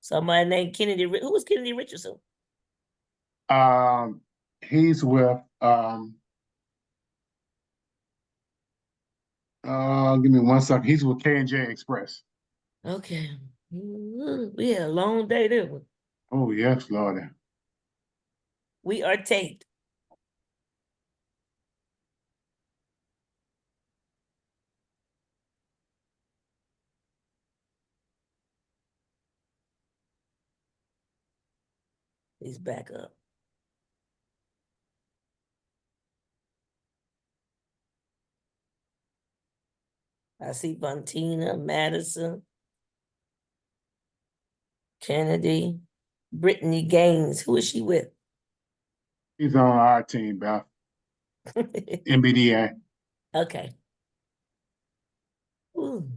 Somebody named Kennedy. Who was Kennedy Richardson? He's with give me 1 second. He's with K&J Express. Okay. We had a long day, didn't we? Oh yes, Lord. We are taped. He's back up. I see Buntina, Madison, Kennedy, Brittany Gaines. Who is she with? He's on our team, Beth. MBDA. Okay. Ooh.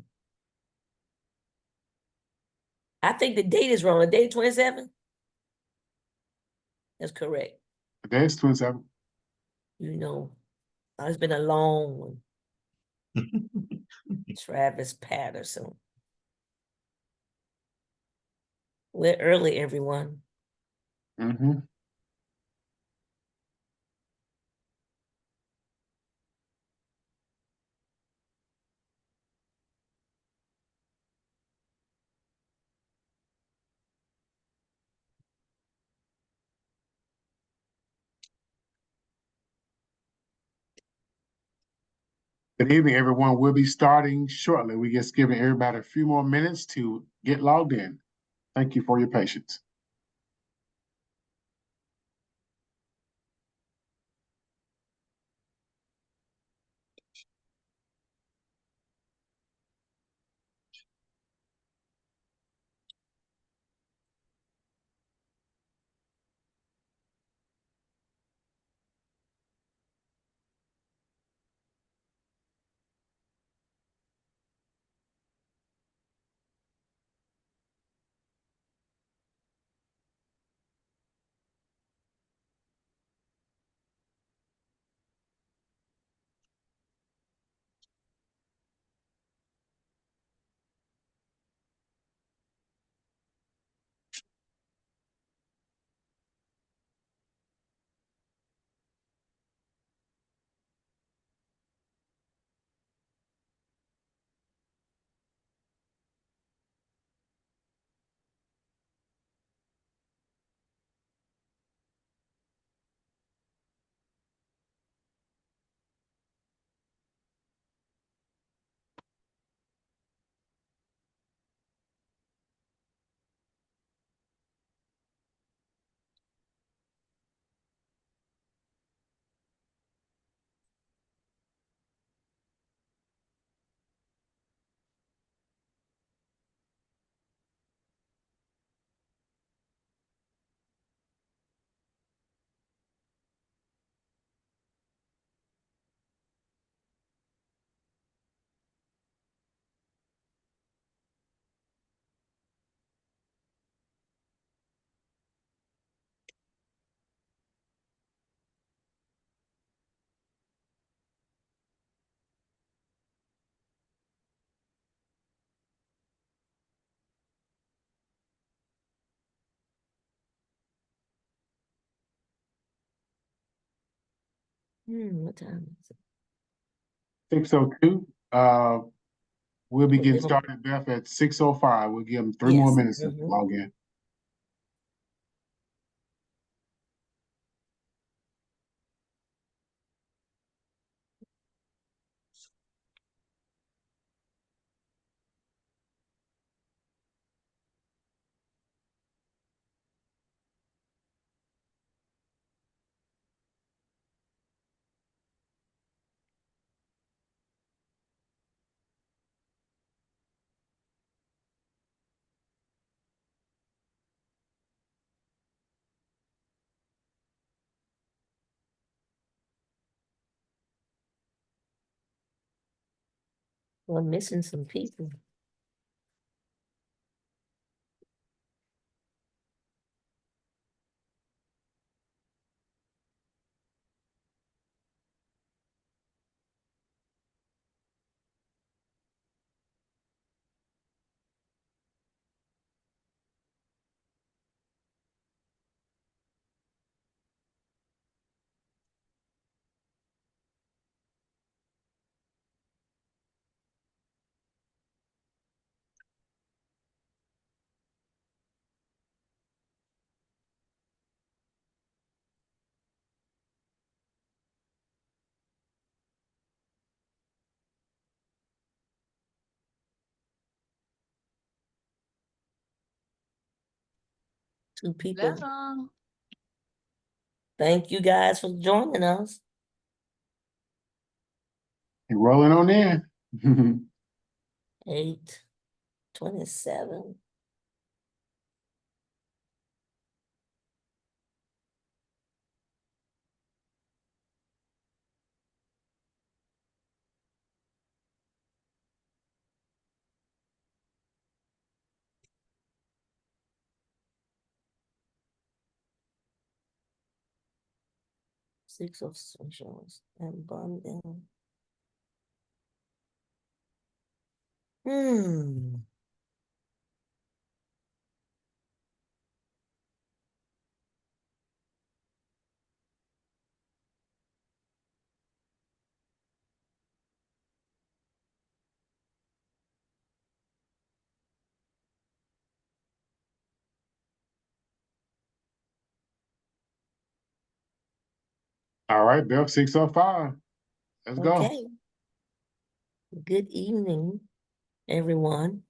I think the date is wrong. The date 27? That's correct. That's 27. You know, it's been a long one. Travis Patterson. We're early, everyone. Mm-hmm. Good evening, everyone. We'll be starting shortly. We're just giving everybody a few more minutes to get logged in. Thank you for your patience. What time is it? 6:02. We'll be getting Give 'em- started, Beth, at 6:05. We'll give them three more Yes. minutes to log in. We're missing some people. 2 people. Hello. Thank you guys for joining us. You're rolling on in. 8:27. Six of insurance and bonding. All right, Bill, 6:05. Let's go. Okay. Good evening, everyone.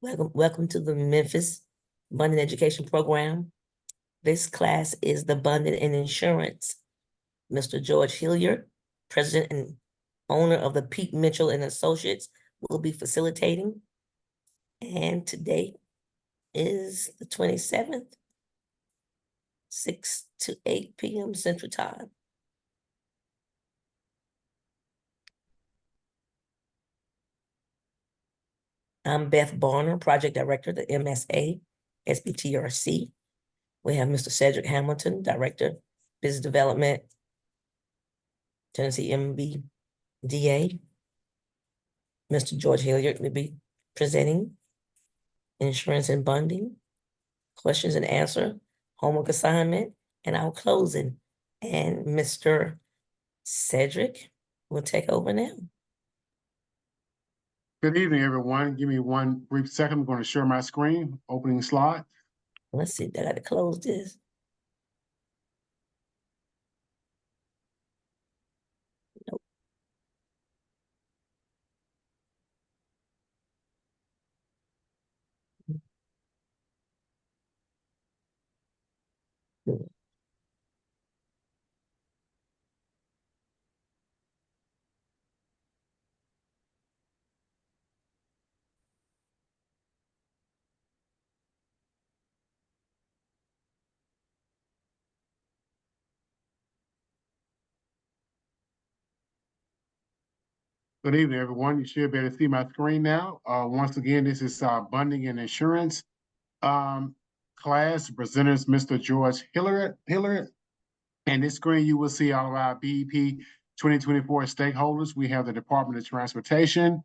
Welcome to the Memphis Bonding Education Program. This class is the Bonding and Insurance. Mr. George Hilliard, President and owner of the Pete Mitchell and Associates, will be facilitating. And today is the 27th, 6 to 8 p.m. Central Time. I'm Beth Barner, Project Director, the MSA, SBTRC. We have Mr. Cedric Hamilton, Director, Business Development, Tennessee MBDA. Mr. George Hilliard will be presenting insurance and bonding, questions and answer, homework assignment, and our closing. And Mr. Cedric will take over now. Good evening, everyone. Give me one brief second. I'm going to share my screen, opening slide. Let's see, I got to close this. Nope. Good evening, everyone. You should be able to see my screen now. Once again, this is Bonding and Insurance class. Presenters, Mr. George Hilliard. And this screen, you will see all of our BEP 2024 stakeholders. We have the Department of Transportation,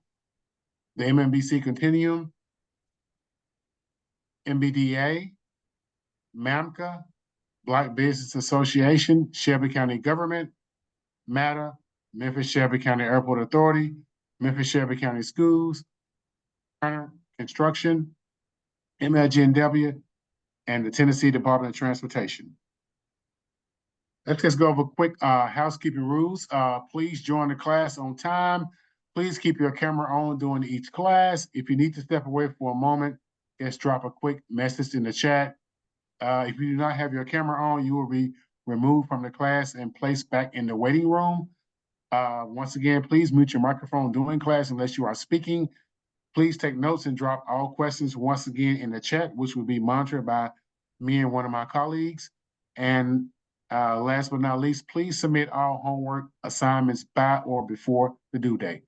the MMBC Continuum, MBDA, MAMCA, Black Business Association, Shelby County Government, MATA, Memphis Shelby County Airport Authority, Memphis Shelby County Schools, Turner Construction, MLGNW, and the Tennessee Department of Transportation. Let's just go over quick housekeeping rules. Please join the class on time. Please keep your camera on during each class. If you need to step away for a moment, just drop a quick message in the chat. If you do not have your camera on, you will be removed from the class and placed back in the waiting room. Once again, please mute your microphone during class unless you are speaking. Please take notes and drop all questions once again in the chat, which will be monitored by me and one of my colleagues. And last but not least, please submit all homework assignments by or before the due date.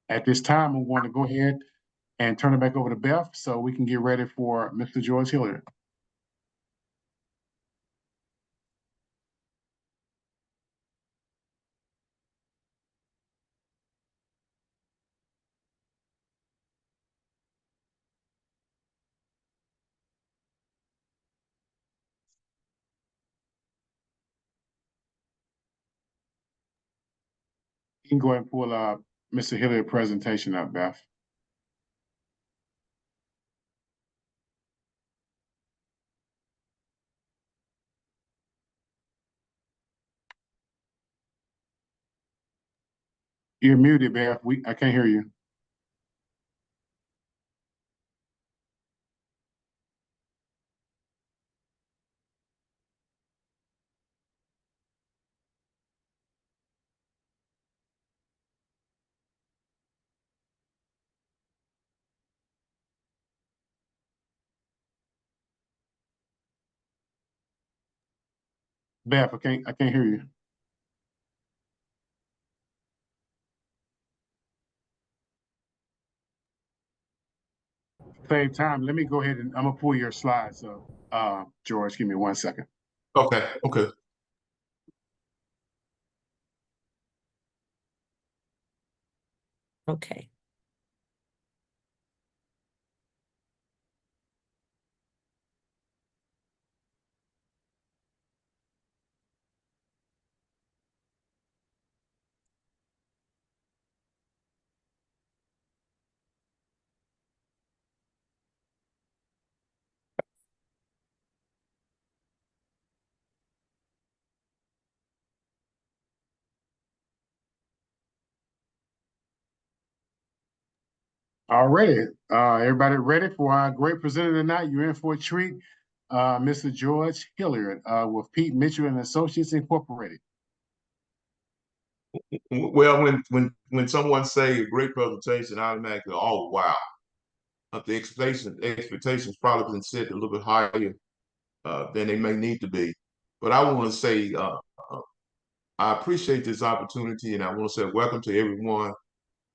At this time, I'm going to go ahead and turn it back over to Beth so we can get ready for Mr. George Hilliard. You can go ahead and pull Mr. Hilliard presentation up, Beth. You're muted, Beth. I can't hear you. Beth, I can't hear you. Same time, let me go ahead and I'm gonna pull your slides up. George, give me 1 second. Okay, okay. Okay. All righty, everybody ready for our great presenter tonight? You're in for a treat. Mr. George Hilliard, with Pete Mitchell and Associates Incorporated. Well, when someone say a great presentation, I automatically, oh wow. The expectations probably been set a little bit higher than they may need to be. But I want to say I appreciate this opportunity, and I want to say welcome to everyone.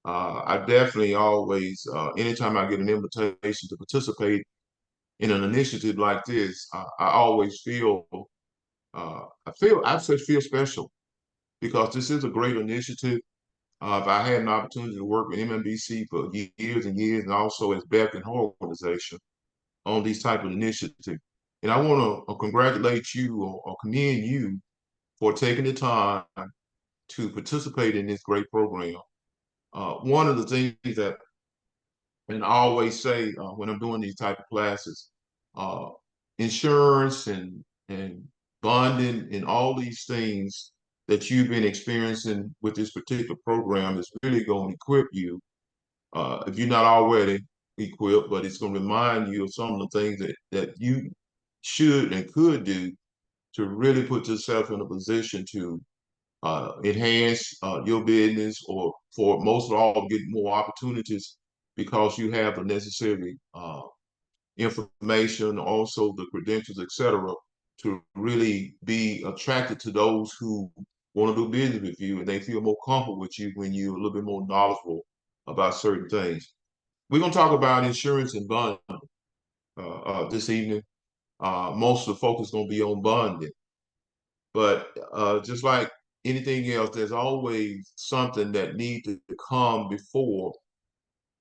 I definitely always, anytime I get an invitation to participate in an initiative like this, I always feel, I just feel special because this is a great initiative. If I had an opportunity to work with MMBC for years and years, and also as BEP and her organization on these type of initiatives. And I want to congratulate you or commend you for taking the time to participate in this great program. One of the things that, and I always say when I'm doing these type of classes, uh, insurance and bonding and all these things that you've been experiencing with this particular program is really going to equip you if you're not already equipped, but it's going to remind you of some of the things that you should and could do to really put yourself in a position to enhance your business, or for most of all, get more opportunities because you have the necessary information, also the credentials, etc., to really be attracted to those who want to do business with you, and they feel more comfortable with you when you're a little bit more knowledgeable about certain things. We're going to talk about insurance and bonding this evening. Most of the focus is going to be on bonding. But just like anything else, there's always something that needs to come before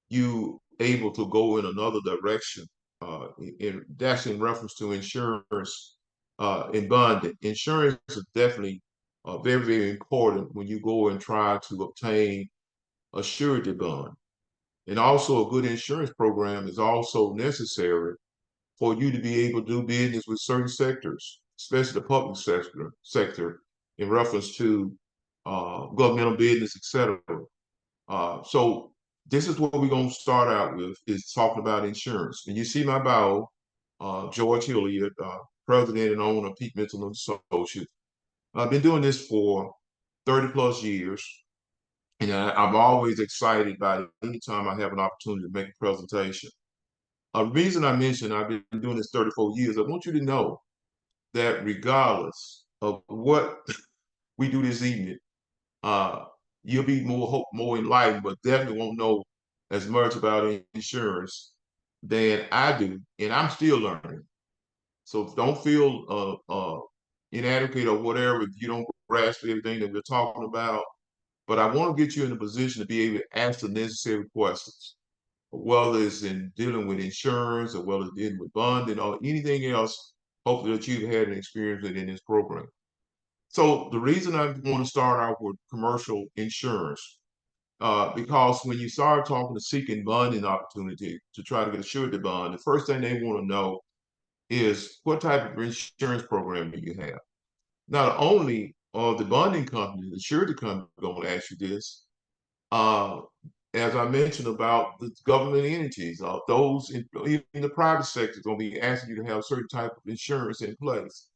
you able to go in another direction. That's in reference to insurance and bonding. Insurance is definitely very, very important when you go and try to obtain a surety bond. And also a good insurance program is also necessary for you to be able to do business with certain sectors, especially the public sector in reference to governmental business, etc. So this is what we're going to start out with, is talking about insurance. And you see my bio, George Hilliard, president and owner of Pete Mitchell and Associates. I've been doing this for 30 plus years. And I'm always excited by any time I have an opportunity to make a presentation. A reason I mentioned I've been doing this 34 years, I want you to know that regardless of what we do this evening, uh, you'll be more enlightened, but definitely won't know as much about insurance than I do, and I'm still learning. So don't feel inadequate or whatever if you don't grasp everything that we're talking about. But I want to get you in a position to be able to ask the necessary questions, whether it's in dealing with insurance or whether it's dealing with bonding or anything else, hopefully that you've had an experience with in this program. So the reason I want to start out with commercial insurance, because when you start talking to seeking bonding opportunity to try to get a surety bond, the first thing they want to know is what type of insurance program do you have? Not only are the bonding company, the surety company going to ask you this, uh, as I mentioned about the government entities, those even the private sector is going to be asking you to have a certain type of insurance in place.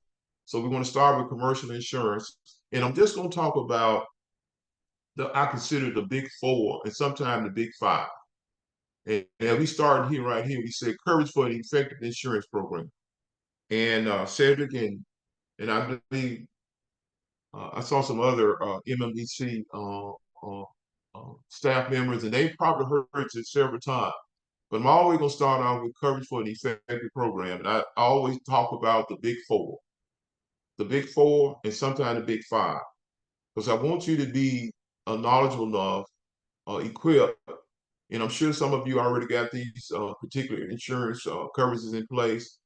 So we're going to start with commercial insurance, and I'm just going to talk about I consider the big four and sometimes the big five. And we started here, right here. We said coverage for an effective insurance program. And Cedric and I believe I saw some other MMDC staff members, and they've probably heard it several times. But I'm always going to start out with coverage for an effective program. And I always talk about the big four, and sometimes the big five, because I want you to be knowledgeable enough, equipped. And I'm sure some of you already got these particular insurance coverages in place,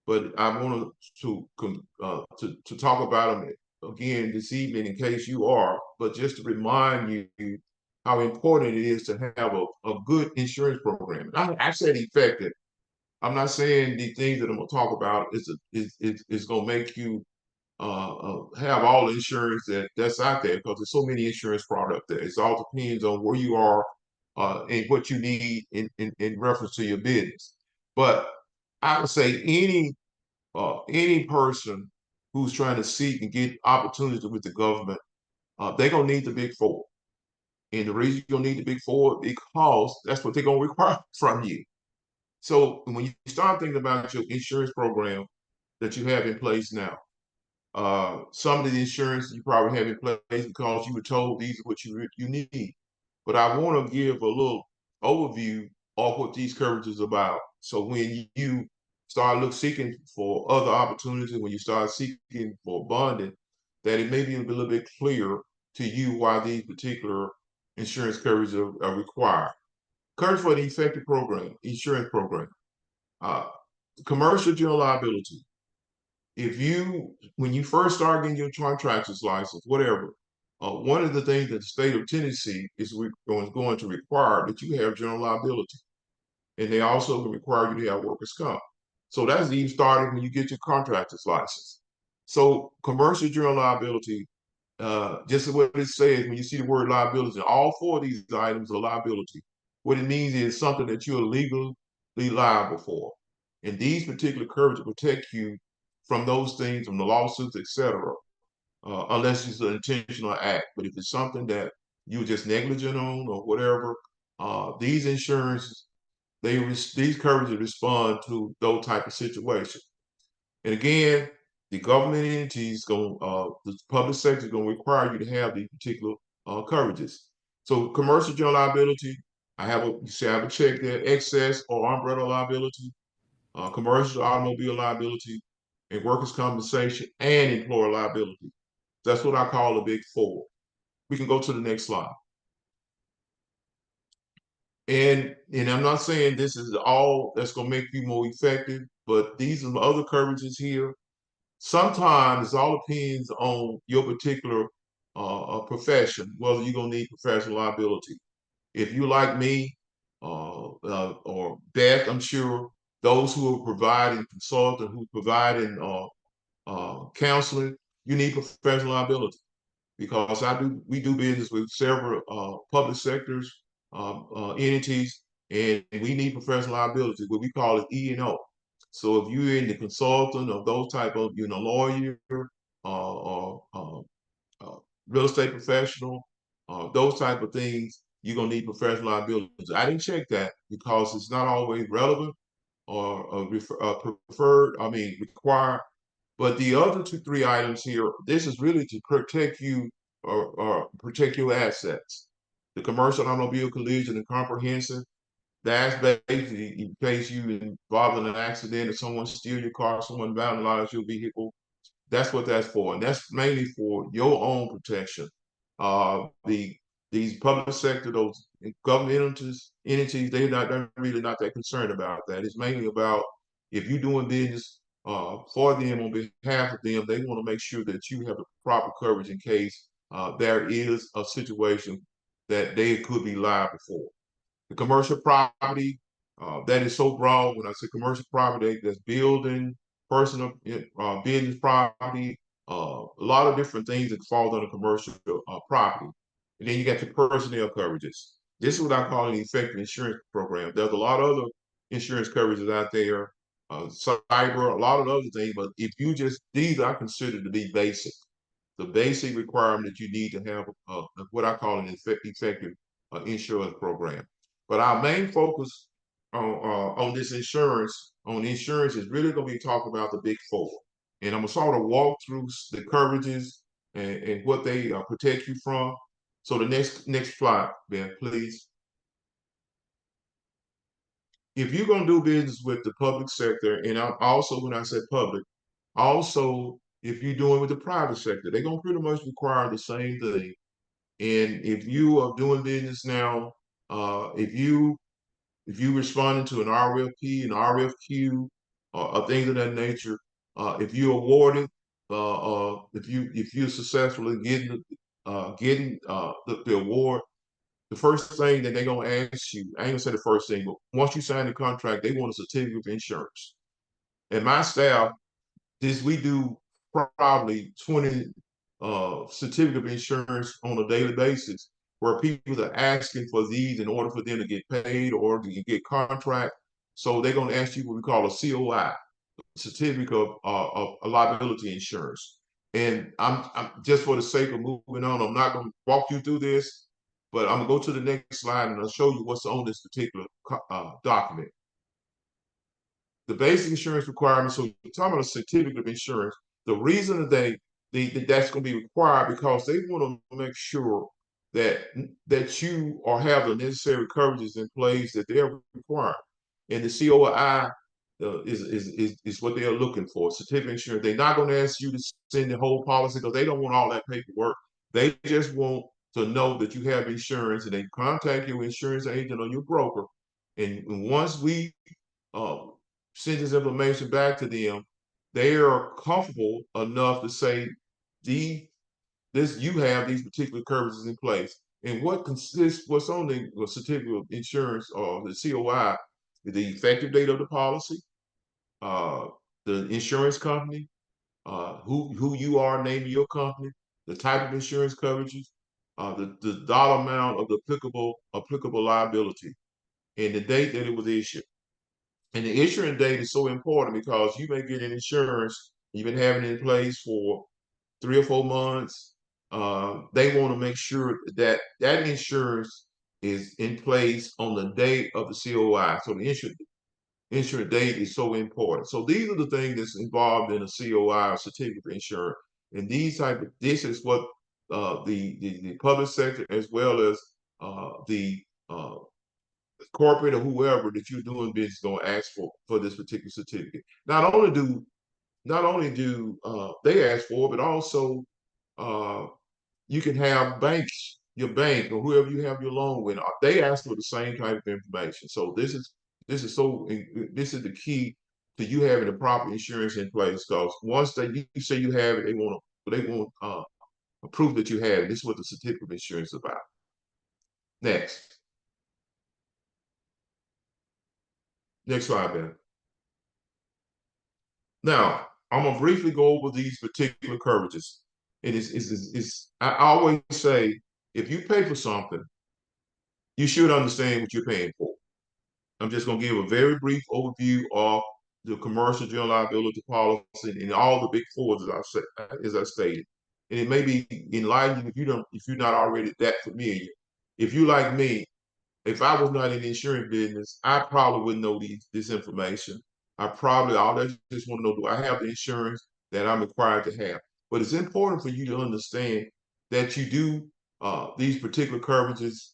but I wanted to talk about them again this evening in case you are, but just to remind you how important it is to have a good insurance program. I said effective. I'm not saying the things that I'm going to talk about is going to make you have all the insurance that's out there, because there's so many insurance products there. It all depends on where you are and what you need in reference to your business. But I would say any person who's trying to seek and get opportunities with the government, they're gonna need the big four. And the reason you're gonna need the big four because that's what they're gonna require from you. So when you start thinking about your insurance program that you have in place now, some of the insurance you probably have in place because you were told these are what you need. But I want to give a little overview of what these coverages are about. So when you start seeking for other opportunities, when you start seeking for bonding, that it may be a little bit clearer to you why these particular insurance coverages are required. Coverage for the effective program, insurance program, uh, commercial general liability. When you first start getting your contractor's license, whatever, one of the things that the state of Tennessee is going to require that you have general liability, and they also require you to have workers' comp. So that's even starting when you get your contractor's license. So commercial general liability, just what it says when you see the word liability, all four of these items are liability. What it means is something that you're legally liable for. And these particular coverages protect you from those things, from the lawsuits, etc., unless it's an intentional act. But if it's something that you're just negligent on or whatever, these insurances, these coverages respond to those type of situations. And again, the government entities the public sector is going to require you to have these particular coverages. So commercial general liability, I have a check there, excess or umbrella liability, commercial automobile liability, and workers' compensation and employer liability. That's what I call the big four. We can go to the next slide. And I'm not saying this is all that's going to make you more effective, but these are the other coverages here. Sometimes it all depends on your particular profession, whether you're going to need professional liability. If you like me or Beth, I'm sure those who are providing consulting, who are providing counseling, you need professional liability, because we do business with several public sectors, entities, and we need professional liability, what we call it E&O. So if you're in the consultant of those type of, lawyer or real estate professional, those type of things, you're gonna need professional liability. I didn't check that because it's not always relevant or preferred, required. But the other three items here, this is really to protect you or protect your assets. The commercial automobile collision and comprehensive, that's basically in case you involved in an accident or someone steal your car, someone vandalize your vehicle. That's what that's for, and that's mainly for your own protection. These public sector, those government entities, they're really not that concerned about that. It's mainly about if you're doing business for them on behalf of them, they want to make sure that you have the proper coverage in case there is a situation that they could be liable for. The commercial property, that is so broad. When I say commercial property, that's building, personal business property, a lot of different things that fall under commercial property. And then you got your personnel coverages. This is what I call an effective insurance program. There's a lot of other insurance coverages out there, cyber, a lot of other things. But if you these are considered to be basic. The basic requirement that you need to have what I call an effective insurance program. But our main focus on this insurance, is really going to be talking about the big four. And I'm going to sort of walk through the coverages and what they protect you from. So the next slide, Ben, please. If you're going to do business with the public sector, and also when I said public, also if you're doing with the private sector, they're going to pretty much require the same thing. And if you are doing business now, if you responding to an RFP, an RFQ, or things of that nature, if you're awarded, if you're successful in getting the award, the first thing that they're gonna ask you, I ain't gonna say the first thing, but once you sign the contract, they want a certificate of insurance. And my staff, we do probably 20 certificate of insurance on a daily basis, where people are asking for these in order for them to get paid or to get contract. So they're going to ask you what we call a COI, certificate of liability insurance. And I'm just for the sake of moving on, I'm not going to walk you through this, but I'm gonna go to the next slide and I'll show you what's on this particular document. The basic insurance requirements. So we're talking about a certificate of insurance. The reason that that's going to be required because they want to make sure that you or have the necessary coverages in place that they're requiring. And the COI is what they're looking for. Certificate of insurance. They're not going to ask you to send the whole policy because they don't want all that paperwork. They just want to know that you have insurance, and they contact your insurance agent or your broker. And once we send this information back to them, they are comfortable enough to say, you have these particular coverages in place. And what's on the certificate of insurance or the COI is the effective date of the policy, the insurance company, who you are, name of your company, the type of insurance coverages, the dollar amount of the applicable liability, and the date that it was issued. And the issuing date is so important because you may get an insurance, you've been having it in place for 3 or 4 months. They want to make sure that that insurance is in place on the date of the COI. So the insurance date is so important. So these are the things that's involved in a COI, or certificate of insurance. And this is what the public sector, as well as the corporate or whoever that you're doing business, is going to ask for this particular certificate. Not only do they ask for it, but also you can have banks, your bank or whoever you have your loan with, they ask for the same type of information. So this is the key to you having the proper insurance in place, because once you say you have it, they want proof that you have it. This is what the certificate of insurance is about. Next slide, Ben. Now, I'm gonna briefly go over these particular coverages. I always say, if you pay for something, you should understand what you're paying for. I'm just gonna give a very brief overview of the commercial general liability policy and all the big fours, as I stated. And it may be enlightening if you're not already that familiar. If you like me, if I was not in the insurance business, I probably wouldn't know this information. I just want to know, do I have the insurance that I'm required to have? But it's important for you to understand that you do these particular coverages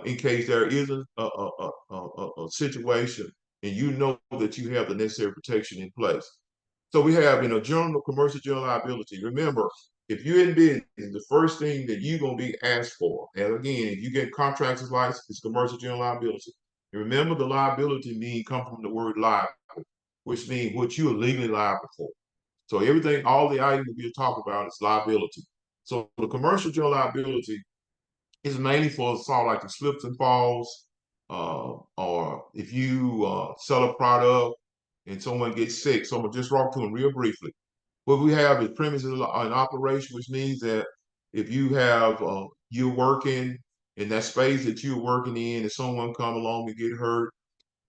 in case there is a situation, and you know that you have the necessary protection in place. So we have, commercial general liability. Remember, if you're in business, the first thing that you're going to be asked for, and again, if you get contractor's license, it's commercial general liability. And remember, the liability come from the word liable, which means what you are legally liable for. So all the items we'll talk about is liability. So the commercial general liability is mainly for sort of like the slips and falls, or if you sell a product and someone gets sick. So I'm gonna just walk through them real briefly. What we have is premises in operation, which means that if you have you're working in that space that you're working in, and someone come along and get hurt,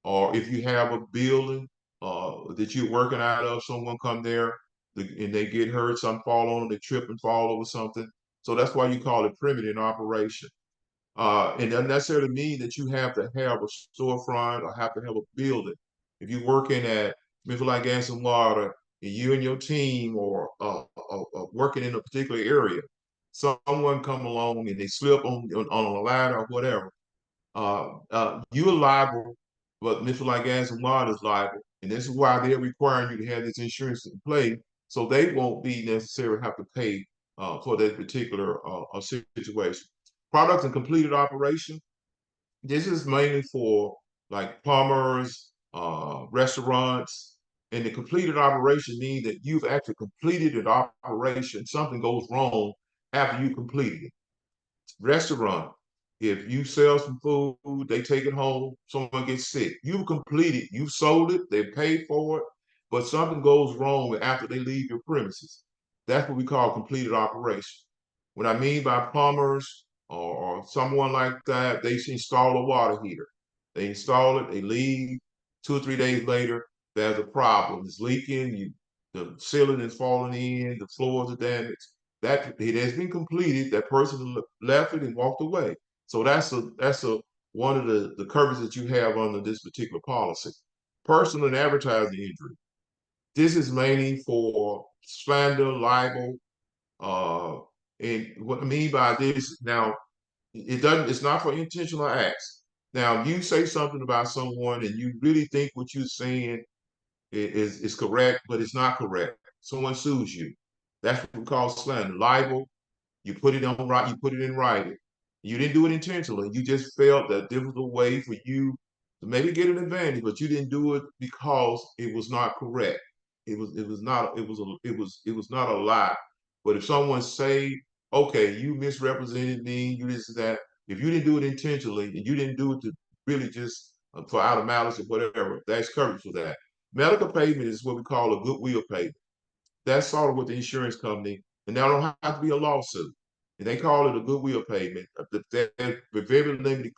or if you have a building that you're working out of, someone come there and they get hurt, some fall on them, they trip and fall over something. So that's why you call it premises in operation. It doesn't necessarily mean that you have to have a storefront or have to have a building. If you're working at Memphis Gas and Water, and you and your team or working in a particular area, someone come along and they slip on a ladder or whatever, you're liable, but Mr. Like Gas and Water is liable. And this is why they're requiring you to have this insurance in play, so they won't be necessarily have to pay for that particular situation. Products and completed operation. This is mainly for like plumbers, restaurants, and the completed operation means that you've actually completed an operation. Something goes wrong after you completed it. Restaurant, if you sell some food, they take it home, someone gets sick. You've completed, you've sold it, they paid for it, but something goes wrong after they leave your premises. That's what we call completed operation. What I mean by plumbers or someone like that, they install a water heater. They install it, they leave. 2 or 3 days later, there's a problem. It's leaking, the ceiling is falling in, the floors are damaged. That it has been completed. That person left it and walked away. So that's a one of the coverages that you have under this particular policy. Personal and advertising injury. This is mainly for slander, libel, uh, and what I mean by this now, it's not for intentional acts. Now, you say something about someone and you really think what you're saying is correct, but it's not correct. Someone sues you. That's what we call slander. Libel, you put it on right, you put it in writing. You didn't do it intentionally. You just felt that there was a way for you to maybe get an advantage, but you didn't do it because it was not correct. It was not a lie. But if someone say, okay, you misrepresented me, you this that, if you didn't do it intentionally and you didn't do it to really just for out of malice or whatever, that's coverage for that. Medical payment is what we call a goodwill payment. That's sort of what the insurance company, and now don't have to be a lawsuit. And they call it a goodwill payment. There's very limited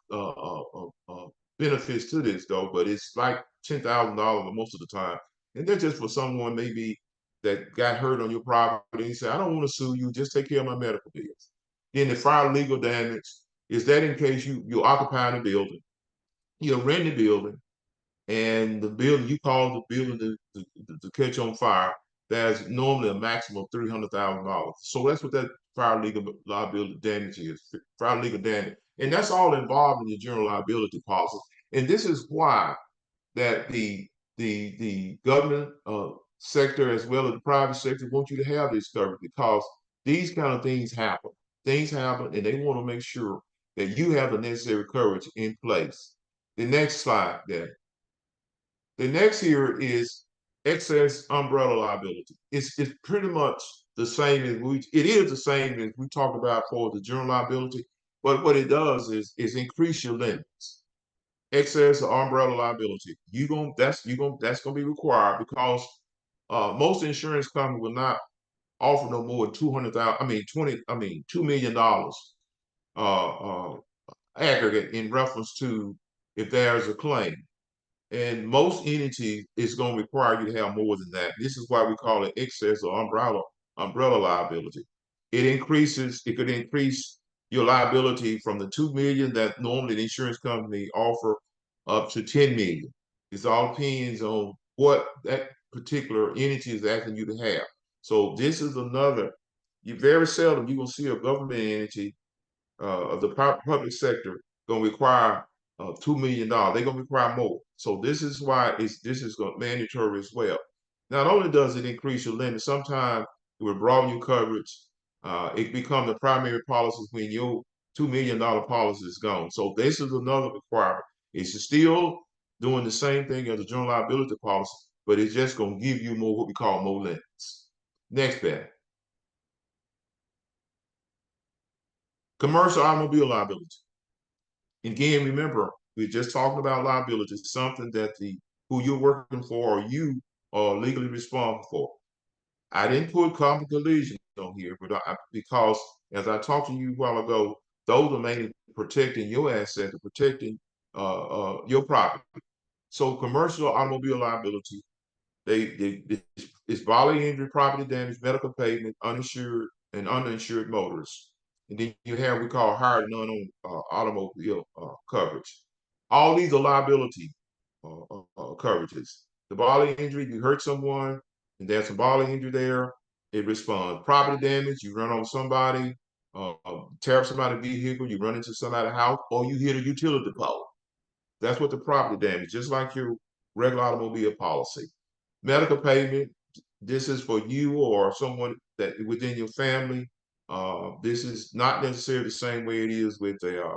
benefits to this though, but it's like $10,000 most of the time. And they're just for someone maybe that got hurt on your property and you say, I don't want to sue you, just take care of my medical bills. Then the fire legal damage is that in case you're occupying a building, you're renting a building, and the building you call the building to catch on fire, there's normally a maximum of $300,000. So that's what that fire legal liability damage is. Fire legal damage, and that's all involved in your general liability policy. And this is why that the government sector as well as the private sector want you to have this coverage, because these kind of things happen. Things happen, and they want to make sure that you have the necessary coverage in place. The next slide, there. The next here is excess umbrella liability. It's pretty much the same as it is the same as we talked about for the general liability, but what it does is increase your limits. Excess or umbrella liability. That's gonna be required because most insurance companies will not offer no more than 200,000. $2 million aggregate in reference to if there's a claim. And most entities is going to require you to have more than that. This is why we call it excess or umbrella liability. It could increase your liability from the 2 million that normally the insurance company offer up to 10 million. It all depends on what that particular entity is asking you to have. So this is another, you very seldom you're gonna see a government entity of the public sector going to require $2 million. They're going to require more. So this is why this is mandatory as well. Not only does it increase your limit, sometimes it will broaden your coverage. It becomes the primary policy when your $2 million policy is gone. So this is another requirement. It's still doing the same thing as a general liability policy, but it's just going to give you more what we call more limits. Next bit. Commercial automobile liability. Again, remember, we're just talking about liability, something that who you're working for or you are legally responsible for. I didn't put common collision on here, but because as I talked to you a while ago, those are mainly protecting your assets and protecting your property. So commercial automobile liability, it's bodily injury, property damage, medical payment, uninsured and uninsured motorists. And then you have we call hired and unowned automobile coverage. All these are liability coverages. The bodily injury, you hurt someone, and there's some bodily injury there, it responds. Property damage, you run on somebody, tear up somebody's vehicle, you run into somebody's house, or you hit a utility pole. That's what the property damage, just like your regular automobile policy. Medical payment, this is for you or someone that within your family. This is not necessarily the same way it is with the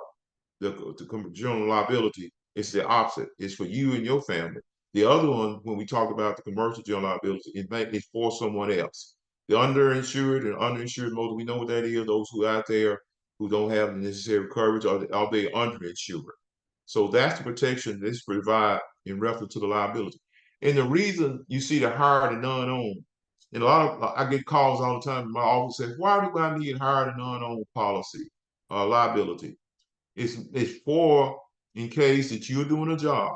general liability. It's the opposite. It's for you and your family. The other one, when we talk about the commercial general liability, it's for someone else. The underinsured and underinsured motor, we know what that is. Those who are out there who don't have the necessary coverage, or are they underinsured? So that's the protection this provide in reference to the liability. And the reason you see the hard and non-owned, and a lot of I get calls all the time in my office says, why do I need hard and non-owned policy liability? It's for in case that you're doing a job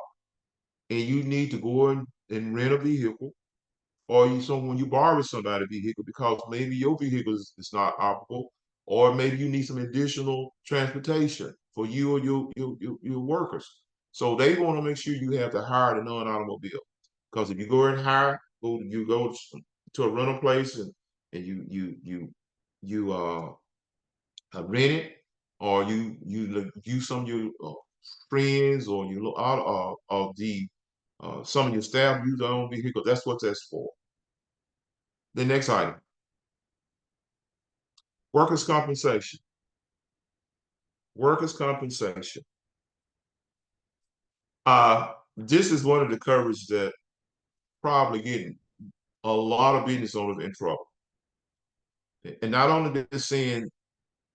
and you need to go and rent a vehicle, or someone you borrow somebody's vehicle because maybe your vehicle is not operable, or maybe you need some additional transportation for you or your workers. So they want to make sure you have the hired and non-automobile. Because if you go and you go to a rental place and you rent it, or you use some of your friends, or you look out of the some of your staff use their own vehicle. That's what that's for. The next item, workers' compensation. Workers' compensation. This is one of the coverage that probably getting a lot of business owners in trouble. And not only this saying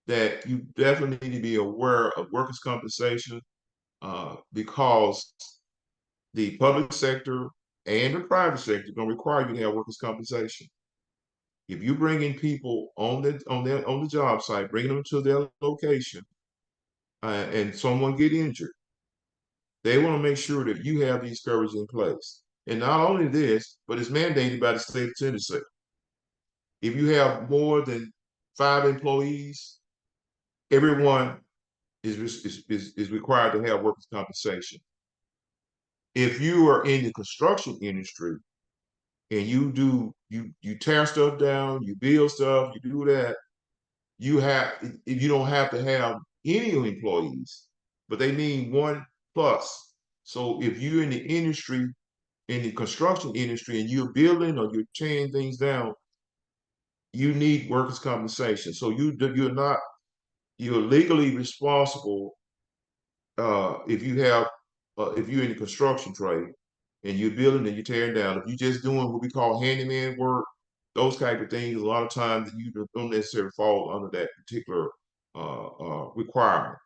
that you definitely need to be aware of workers' compensation, because the public sector and the private sector are going to require you to have workers' compensation. If you bring in people on the job site, bring them to their location, and someone get injured, they want to make sure that you have these coverages in place. And not only this, but it's mandated by the state of Tennessee. If you have more than 5 employees, everyone is required to have workers' compensation. If you are in the construction industry and you tear stuff down, you build stuff, you do that, you don't have to have any employees, but they mean 1 plus. So if you're in the industry, in the construction industry, and you're building or you're tearing things down, you need workers' compensation. So you're legally responsible if you're in the construction trade and you're building and you're tearing down. If you're just doing what we call handyman work, those type of things, a lot of times you don't necessarily fall under that particular requirement.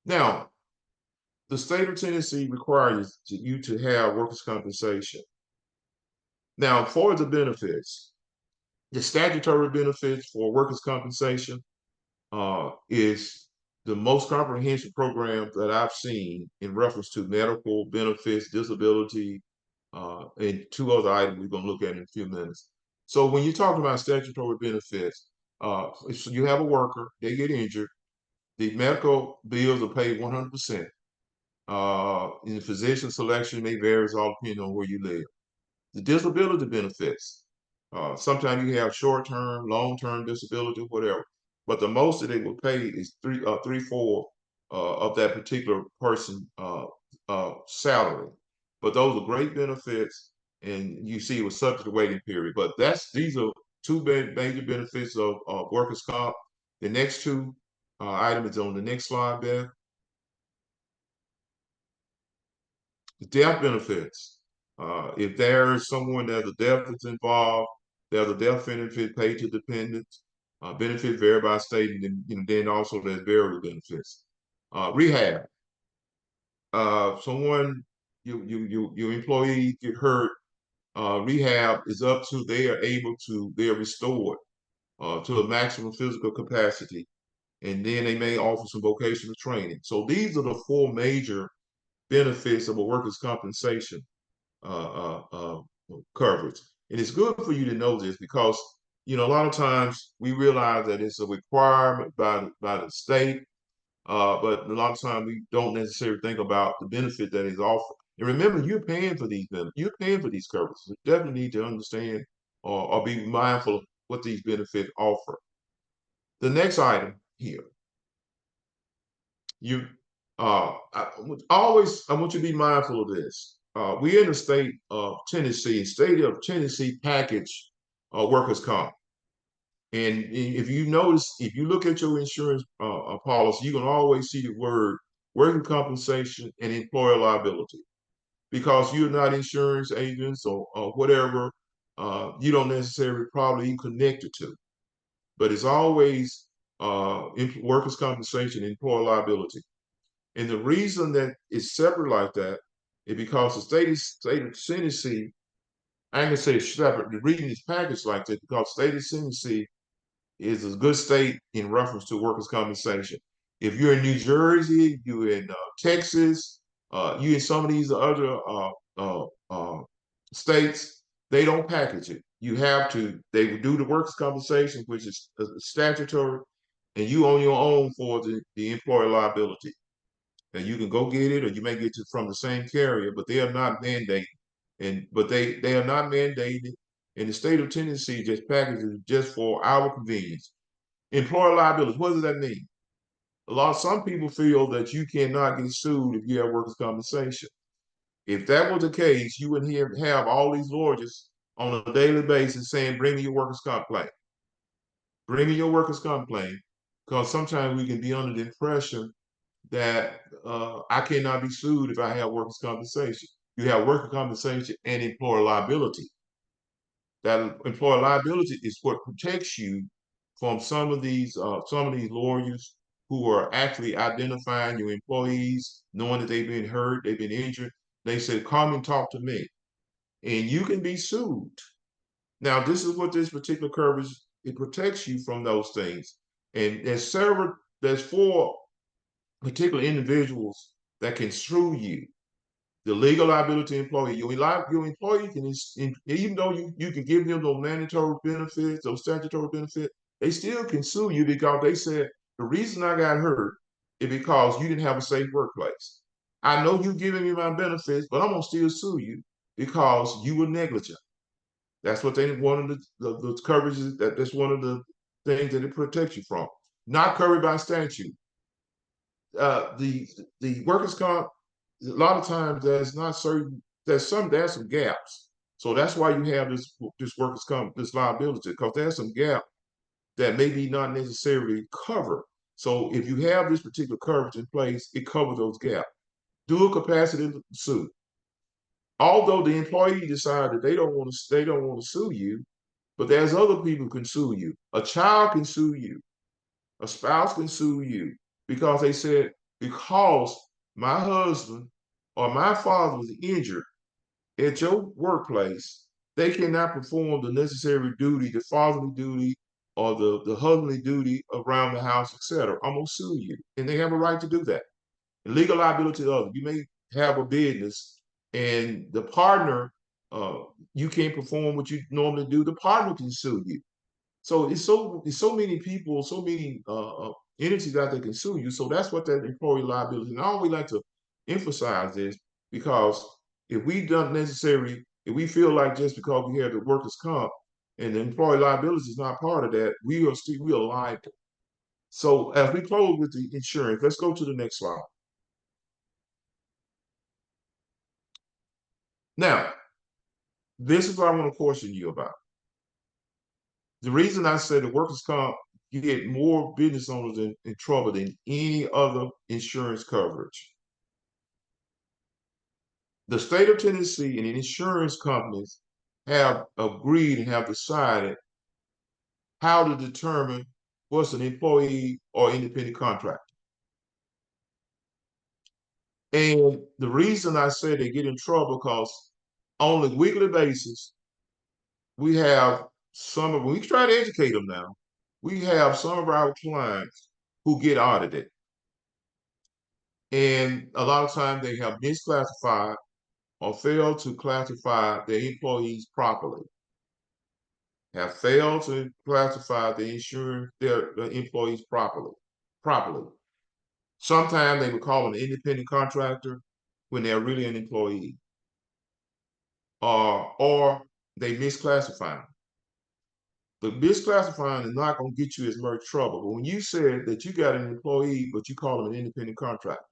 Now, the state of Tennessee requires you to have workers' compensation. Now, for the benefits, the statutory benefits for workers' compensation is the most comprehensive program that I've seen in reference to medical benefits, disability, and 2 other items we're going to look at in a few minutes. So when you're talking about statutory benefits, if you have a worker, they get injured, the medical bills are paid 100%. In the physician selection may vary, all depending on where you live. The disability benefits, sometimes you have short-term, long-term disability, whatever. But the most that they will pay is 3/4 of that particular person salary. But those are great benefits, and you see it was subject to waiting period. But these are 2 major benefits of workers' comp. The next 2 items on the next slide, Beth. The death benefits. If there is someone there's a death that's involved, there's a death benefit paid to dependents. Benefit vary by state, and then also there's burial benefits. Rehab. Someone your employee get hurt. Rehab is up to they're restored to a maximum physical capacity, and then they may offer some vocational training. So these are the 4 major benefits of a workers' compensation coverage. And it's good for you to know this because, a lot of times we realize that it's a requirement by the state, but a lot of times we don't necessarily think about the benefit that is offered. And remember, you're paying for these benefits. You're paying for these coverages. You definitely need to understand or be mindful of what these benefits offer. The next item here, I want you to be mindful of this. We in the state of Tennessee package workers' comp. And if you notice, if you look at your insurance policy, you can always see the word working compensation and employer liability. Because you're not insurance agents or whatever, you don't necessarily probably even connect it to. But it's always workers' compensation and employer liability. And the reason that it's separate like that is because the state of Tennessee, I ain't gonna say it's separate, the reading this package like that because the state of Tennessee is a good state in reference to workers' compensation. If you're in New Jersey, you're in Texas, you in some of these other states, they don't package it. You have to, they would do the workers' compensation, which is statutory, and you on your own for the employer liability. And you can go get it, or you may get it from the same carrier, but they are not mandated. But they are not mandated. In the state of Tennessee, just packages just for our convenience. Employer liability, what does that mean? Some people feel that you cannot get sued if you have workers' compensation. If that was the case, you would have all these lawyers on a daily basis saying, bring me your workers' comp claim. Bring me your workers' comp claim. Because sometimes we can be under the impression that I cannot be sued if I have workers' compensation. You have workers' compensation and employer liability. That employer liability is what protects you from some of these lawyers who are actually identifying your employees, knowing that they've been hurt, they've been injured. They said, come and talk to me. And you can be sued. Now, this is what this particular coverage, it protects you from those things. And there's 4 particular individuals that can sue you. The legal liability employee, your employee can, even though you can give them those mandatory benefits, those statutory benefits, they still can sue you because they said, the reason I got hurt is because you didn't have a safe workplace. I know you're giving me my benefits, but I'm gonna still sue you because you were negligent. That's what one of the coverages, that's one of the things that it protects you from. Not covered by statute. The workers' comp, a lot of times there's some gaps. So that's why you have this workers' comp, this liability, because there's some gap that maybe not necessarily covered. So if you have this particular coverage in place, it covers those gaps. Dual capacity to sue. Although the employee decided they don't want to sue you, but there's other people who can sue you. A child can sue you. A spouse can sue you because they said, because my husband or my father was injured at your workplace, they cannot perform the necessary duty, the fatherly duty or the husbandly duty around the house, etc. I'm gonna sue you. And they have a right to do that. And legal liability of you may have a business and the partner, you can't perform what you normally do, the partner can sue you. So it's so many people, so many entities out there can sue you. So that's what that employee liability. And I always like to emphasize this because if we feel like just because we have the workers' comp and the employee liability is not part of that, we are liable. So as we close with the insurance, let's go to the next slide. Now, this is what I want to caution you about. The reason I said the workers' comp, you get more business owners in trouble than any other insurance coverage. The state of Tennessee and the insurance companies have agreed and have decided how to determine what's an employee or independent contractor. And the reason I say they get in trouble because on a weekly basis, we have when we try to educate them now, we have some of our clients who get audited. And a lot of times they have misclassified or failed to classify their employees properly, have failed to classify their employees properly. Sometimes they would call an independent contractor when they're really an employee. Or they misclassify them. the misclassifying is not going to get you as much trouble. But when you said that you got an employee, but you call them an independent contractor,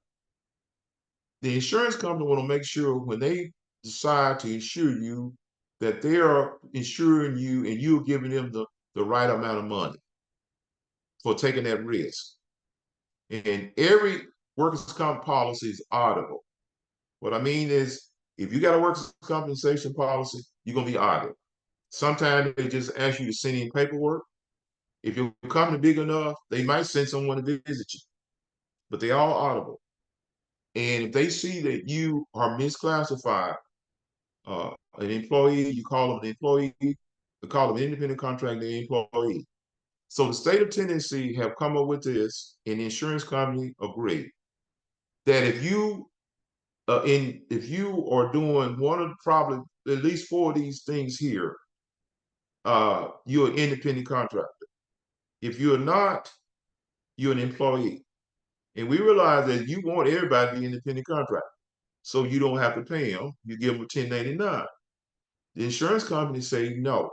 the insurance company want to make sure when they decide to insure you that they are insuring you and you're giving them the right amount of money for taking that risk. And every workers' comp policy is auditable. What I mean is, if you got a workers' compensation policy, you're going to be audited. Sometimes they just ask you to send in paperwork. If your company big enough, they might send someone to visit you, but they're all auditable. And if they see that you are misclassified, an employee, you call them an employee, you call them an independent contractor employee. So the state of Tennessee have come up with this, and the insurance company agreed that if you are doing one of probably at least 4 of these things here, you're an independent contractor. If you're not, you're an employee. And we realize that you want everybody to be independent contractor, so you don't have to pay them. You give them a 1099. The insurance companies say no,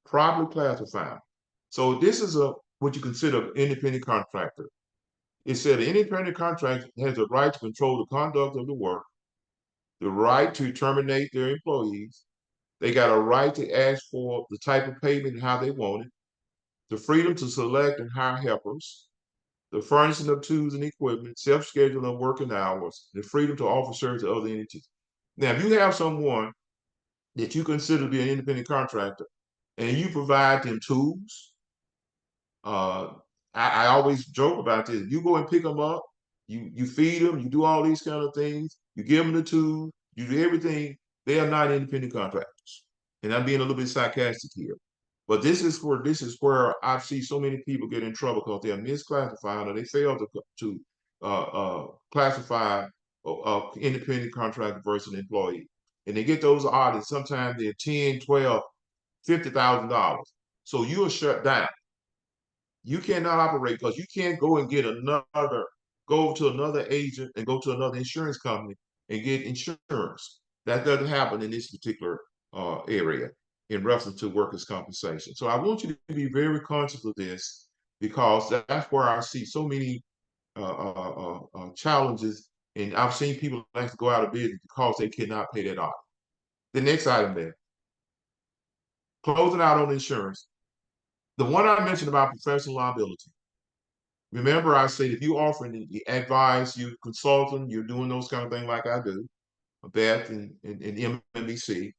properly classify them. So this is what you consider an independent contractor. It said an independent contractor has the right to control the conduct of the work, the right to terminate their employees. They got a right to ask for the type of payment and how they want it, the freedom to select and hire helpers, the furnishing of tools and equipment, self-scheduling of working hours, the freedom to offer service to other entities. Now, if you have someone that you consider to be an independent contractor and you provide them tools, uh, I always joke about this. You go and pick them up, you feed them, you do all these kind of things, you give them the tools, you do everything. They are not independent contractors. And I'm being a little bit sarcastic here. But this is where I see so many people get in trouble because they're misclassified or they fail to classify independent contractor versus an employee. And they get those audits, sometimes they're 10, 12, $50,000. So you are shut down. You cannot operate because you can't go and go to another agent and go to another insurance company and get insurance. That doesn't happen in this particular area in reference to workers' compensation. So I want you to be very conscious of this because that's where I see so many challenges, and I've seen people like to go out of business because they cannot pay that off. The next item there, closing out on insurance. The one I mentioned about professional liability. Remember, I said if you offering advice, you consulting, you're doing those kind of things like I do, Beth and MBC,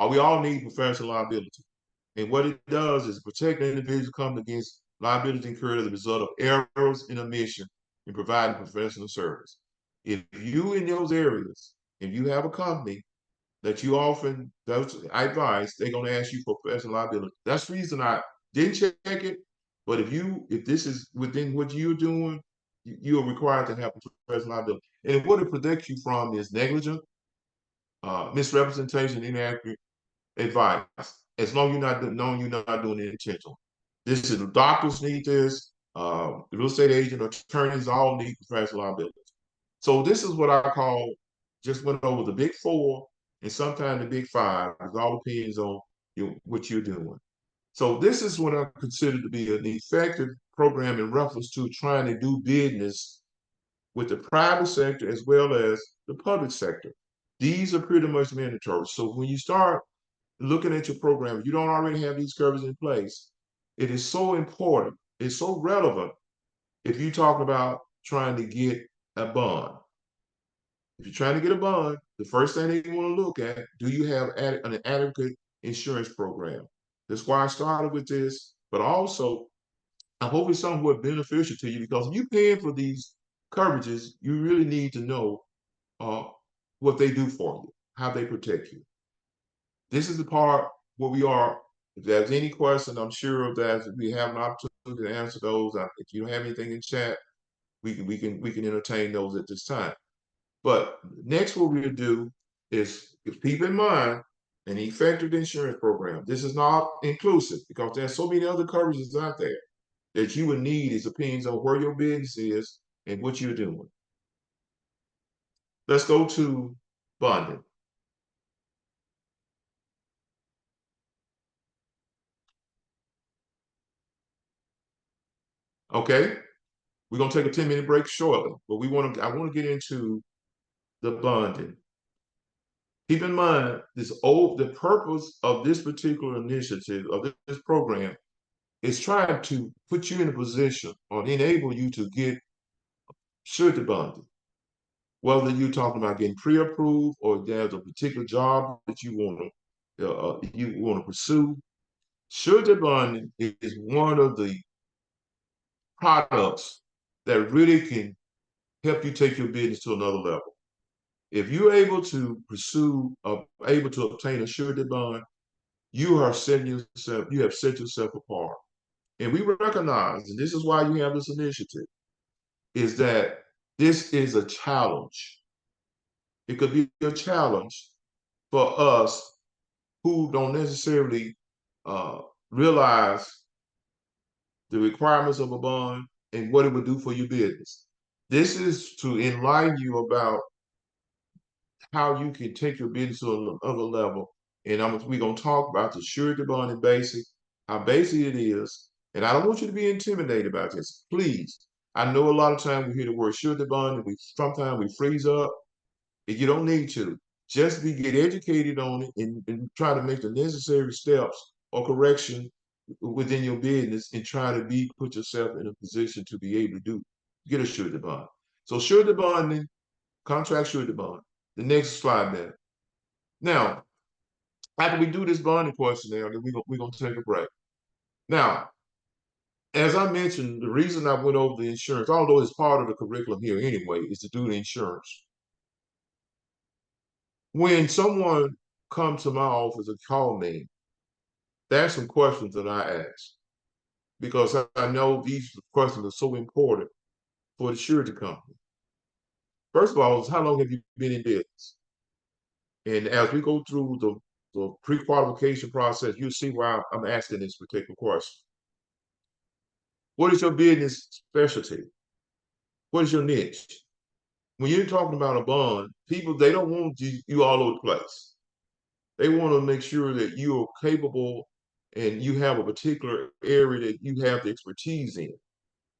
we all need professional liability. And what it does is protect the individual coming against liability incurred as a result of errors in omission in providing professional service. If you in those areas, if you have a company that you often those advice, they're going to ask you for professional liability. That's the reason I didn't check it. But if this is within what you're doing, you are required to have professional liability. And what it protects you from is negligent, misrepresentation, inaccurate advice. As long as you're not doing it intentionally. This is the doctors need this. The real estate agent, attorneys all need professional liability. So this is what I call, just went over the big four and sometimes the big five. It all depends on what you're doing. So this is what I consider to be an effective program in reference to trying to do business with the private sector as well as the public sector. These are pretty much mandatory. So when you start looking at your program, if you don't already have these covers in place, it is so important, it's so relevant if you talk about trying to get a bond. If you're trying to get a bond, the first thing they want to look at, do you have an adequate insurance program? That's why I started with this, but also I hope it's somewhat beneficial to you because if you're paying for these coverages, you really need to know uh, what they do for you, how they protect you. This is the part where we are. If there's any question, I'm sure that we have an opportunity to answer those. If you don't have anything in chat, we can entertain those at this time. But next, what we'll do is keep in mind an effective insurance program. This is not inclusive because there's so many other coverages out there that you would need. It depends on where your business is and what you're doing. Let's go to bonding. Okay, we're gonna take a 10-minute break shortly, but I want to get into the bonding. Keep in mind the purpose of this particular initiative, of this program, is trying to put you in a position or enable you to get surety bonding. Whether you're talking about getting pre-approved or there's a particular job that you want to pursue, surety bonding is one of the products that really can help you take your business to another level. If you're able to able to obtain a surety bond, you have set yourself apart. And we recognize, and this is why you have this initiative, is that this is a challenge. It could be a challenge for us who don't necessarily uh, realize the requirements of a bond and what it would do for your business. This is to enlighten you about how you can take your business to another level. And we're going to talk about the surety bond and basic, how basic it is. And I don't want you to be intimidated about this. Please. I know a lot of times we hear the word surety bond and sometimes we freeze up. And you don't need to. Just get educated on it and try to make the necessary steps or correction within your business and try to put yourself in a position to be able to get a surety bond. So surety bonding, contract surety bond. The next slide there. Now, after we do this bonding questionnaire, then we're gonna take a break. Now, as I mentioned, the reason I went over the insurance, although it's part of the curriculum here anyway, is to do the insurance. When someone comes to my office and call me, there's some questions that I ask because I know these questions are so important for the surety company. First of all, is how long have you been in business? And as we go through the pre-qualification process, you'll see why I'm asking this particular question. What is your business specialty? What is your niche? When you're talking about a bond, people, they don't want you all over the place. They want to make sure that you are capable and you have a particular area that you have the expertise in.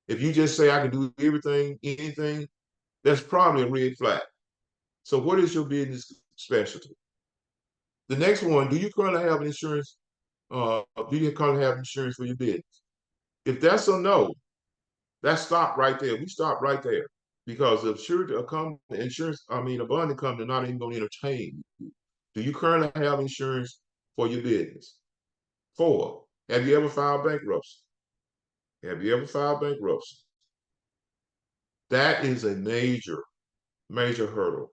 If you just say, I can do everything, anything, that's probably a red flag. So what is your business specialty? The next one, do you currently have insurance? Do you currently have insurance for your business? If that's a no, that's stop right there. We stop right there because if a bonding company not even going to entertain you. Do you currently have insurance for your business? 4, have you ever filed bankruptcy? Have you ever filed bankruptcy? That is a major, major hurdle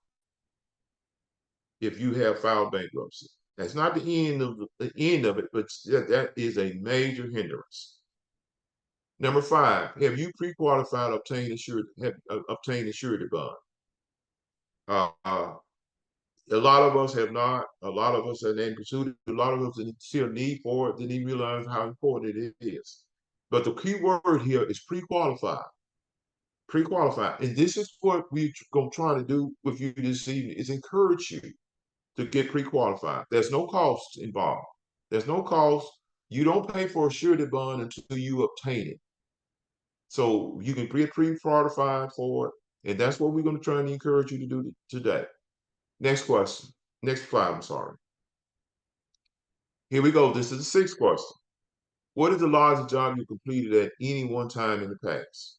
if you have filed bankruptcy. That's not the end of it, but that is a major hindrance. Number 5, have you pre-qualified, obtained a surety bond? A lot of us have not. A lot of us have then pursued it. A lot of us see a need for it, didn't even realize how important it is. But the key word here is pre-qualified. Pre-qualified. And this is what we're going to try to do with you this evening, is encourage you to get pre-qualified. There's no cost involved. There's no cost. You don't pay for a surety bond until you obtain it. So you can get pre-qualified for it. And that's what we're going to try and encourage you to do today. Next question. Next slide, I'm sorry. Here we go. This is the 6th question. What is the largest job you completed at any one time in the past?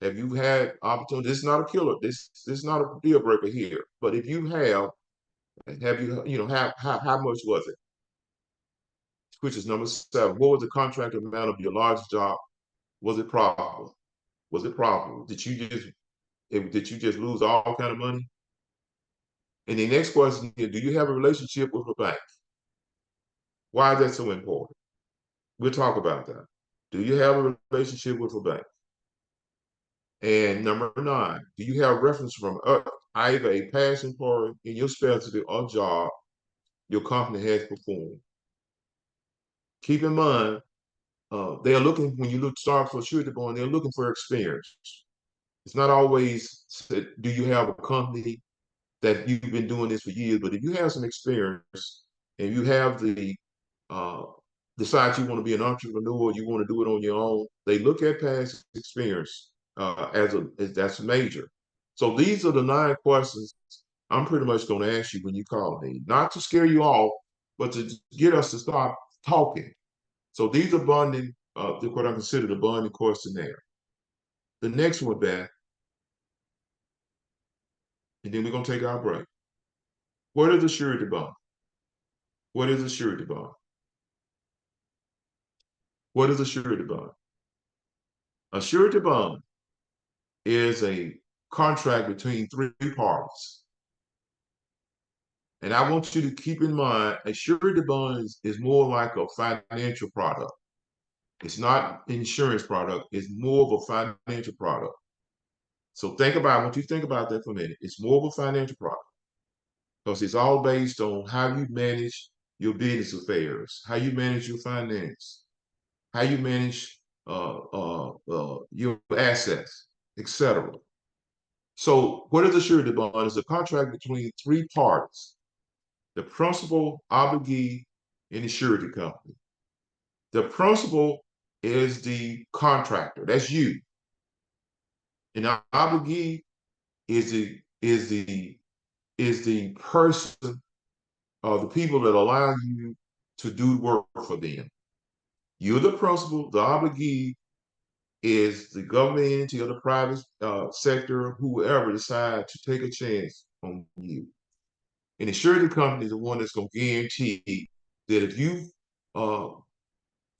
Have you had opportunity? This is not a killer. This is not a deal breaker here. But if you have you, how much was it? Which is number 7. What was the contract amount of your largest job? Was it profitable? Was it profitable? Did you just lose all kind of money? And the next question is, do you have a relationship with a bank? Why is that so important? We'll talk about that. Do you have a relationship with a bank? And number 9, do you have reference from either a past employer in your specialty or job your company has performed? Keep in mind, they are looking, when you start for surety bond, they're looking for experience. It's not always, do you have a company that you've been doing this for years, but if you have some experience and you have the decide you want to be an entrepreneur, you want to do it on your own, they look at past experience as that's major. So these are the 9 questions I'm pretty much going to ask you when you call me, not to scare you off, but to get us to start talking. So these are bonding, what I consider the bonding questionnaire. The next one, Beth, and then we're going to take our break. What is a surety bond? What is a surety bond? What is a surety bond? A surety bond is a contract between 3 parties. And I want you to keep in mind, a surety bond is more like a financial product. It's not an insurance product. It's more of a financial product. So I want you to think about that for a minute. It's more of a financial product because it's all based on how you manage your business affairs, how you manage your finance, how you manage your assets, etc. So what is a surety bond? It's a contract between 3 parties: the principal, obligee, and the surety company. The principal is the contractor. That's you. And the obligee is the person or the people that allow you to do work for them. You're the principal. The obligee is the government entity or the private sector, whoever decides to take a chance on you. And the surety company is the one that's going to guarantee that if you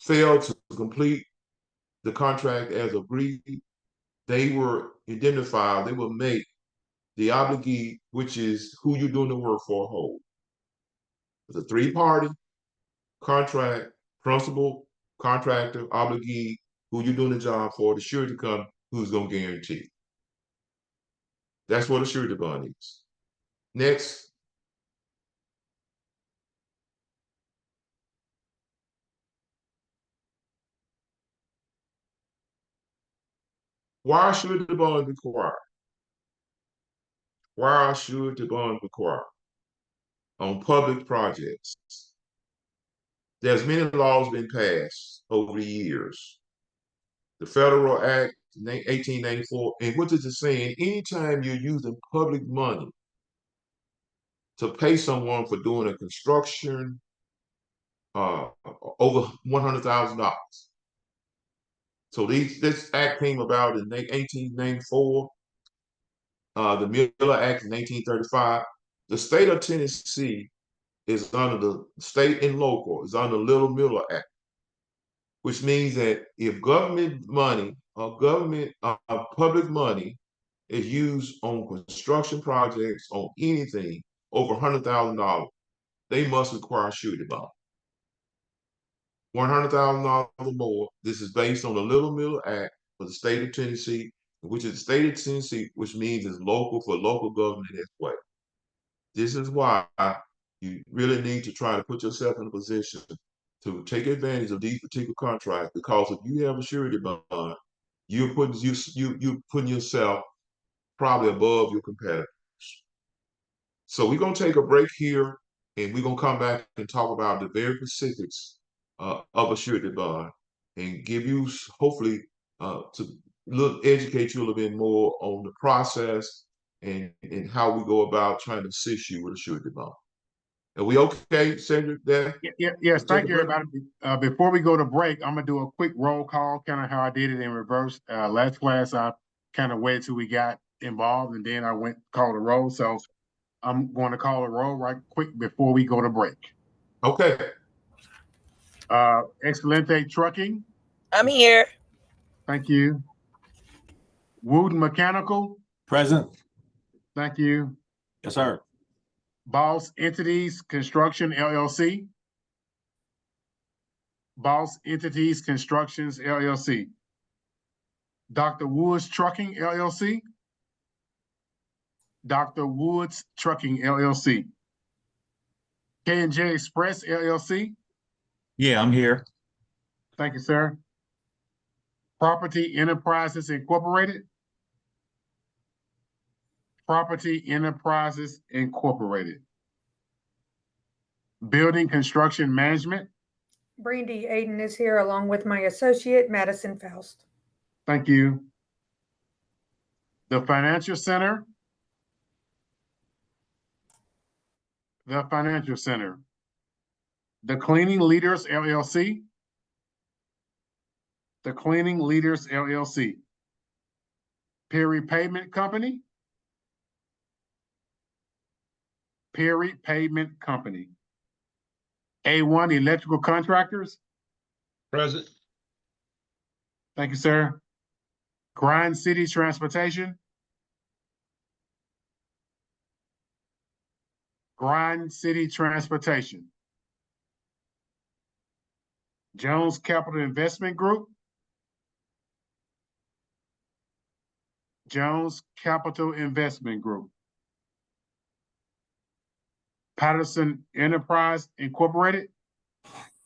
fail to complete the contract as agreed, they will indemnify, they will make the obligee, which is who you're doing the work for, whole. It's a 3-party contract: principal, contractor, obligee, who you're doing the job for, the surety company, who's going to guarantee. That's what a surety bond is. Next. Why should the bond be required? Why should the bond be required on public projects? There's many laws been passed over the years. The Federal Act 1894, and what is it saying? Anytime you're using public money to pay someone for doing a construction over $100,000. So this act came about in 1894. The Miller Act in 1835. The state of Tennessee is under the state and local is under Little Miller Act, which means that if government money or public money is used on construction projects, on anything over $100,000, they must require a surety bond. $100,000 or more. This is based on the Little Miller Act for the state of Tennessee, which is the state of Tennessee, which means it's local for local government as well. This is why you really need to try to put yourself in a position to take advantage of these particular contracts, because if you have a surety bond, you're putting yourself probably above your competitors. So we're going to take a break here, and we're going to come back and talk about the very specifics of a surety bond and give you, hopefully, to educate you a little bit more on the process and how we go about trying to assist you with a surety bond. Are we okay, Cedric? There? Yes, thank you, everybody. Before we go to break, I'm gonna do a quick roll call, kind of how I did it in reverse. Last class, I kind of waited till we got involved, and then I went called a roll. So I'm going to call a roll right quick before we go to break. Okay. Excelente Trucking. I'm here. Thank you. Wooden Mechanical. Present. Thank you. Yes, sir. Boss Entities Construction LLC. Boss Entities Constructions LLC. Dr. Woods Trucking LLC. Dr. Woods Trucking LLC. K&J Express LLC. Yeah, I'm here. Thank you, sir. Property Enterprises Incorporated. Property Enterprises Incorporated. Building Construction Management. Brandy Aiden is here along with my associate Madison Faust. Thank you. The Financial Center. The Financial Center. The Cleaning Leaders LLC. The Cleaning Leaders LLC. Perry Pavement Company. Perry Pavement Company. A1 Electrical Contractors. Present. Thank you, sir. Grind City Transportation. Grind City Transportation. Jones Capital Investment Group. Jones Capital Investment Group. Patterson Enterprise Incorporated.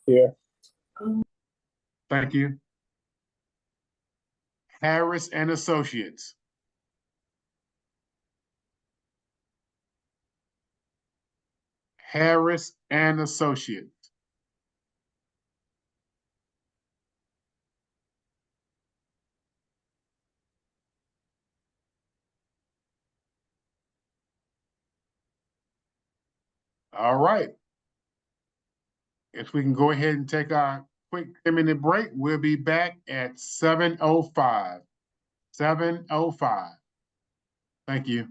Here. Thank you. Harris and Associates. Harris and Associates. All right. If we can go ahead and take our quick 10-minute break, we'll be back at 7:05. 7:05. Thank you.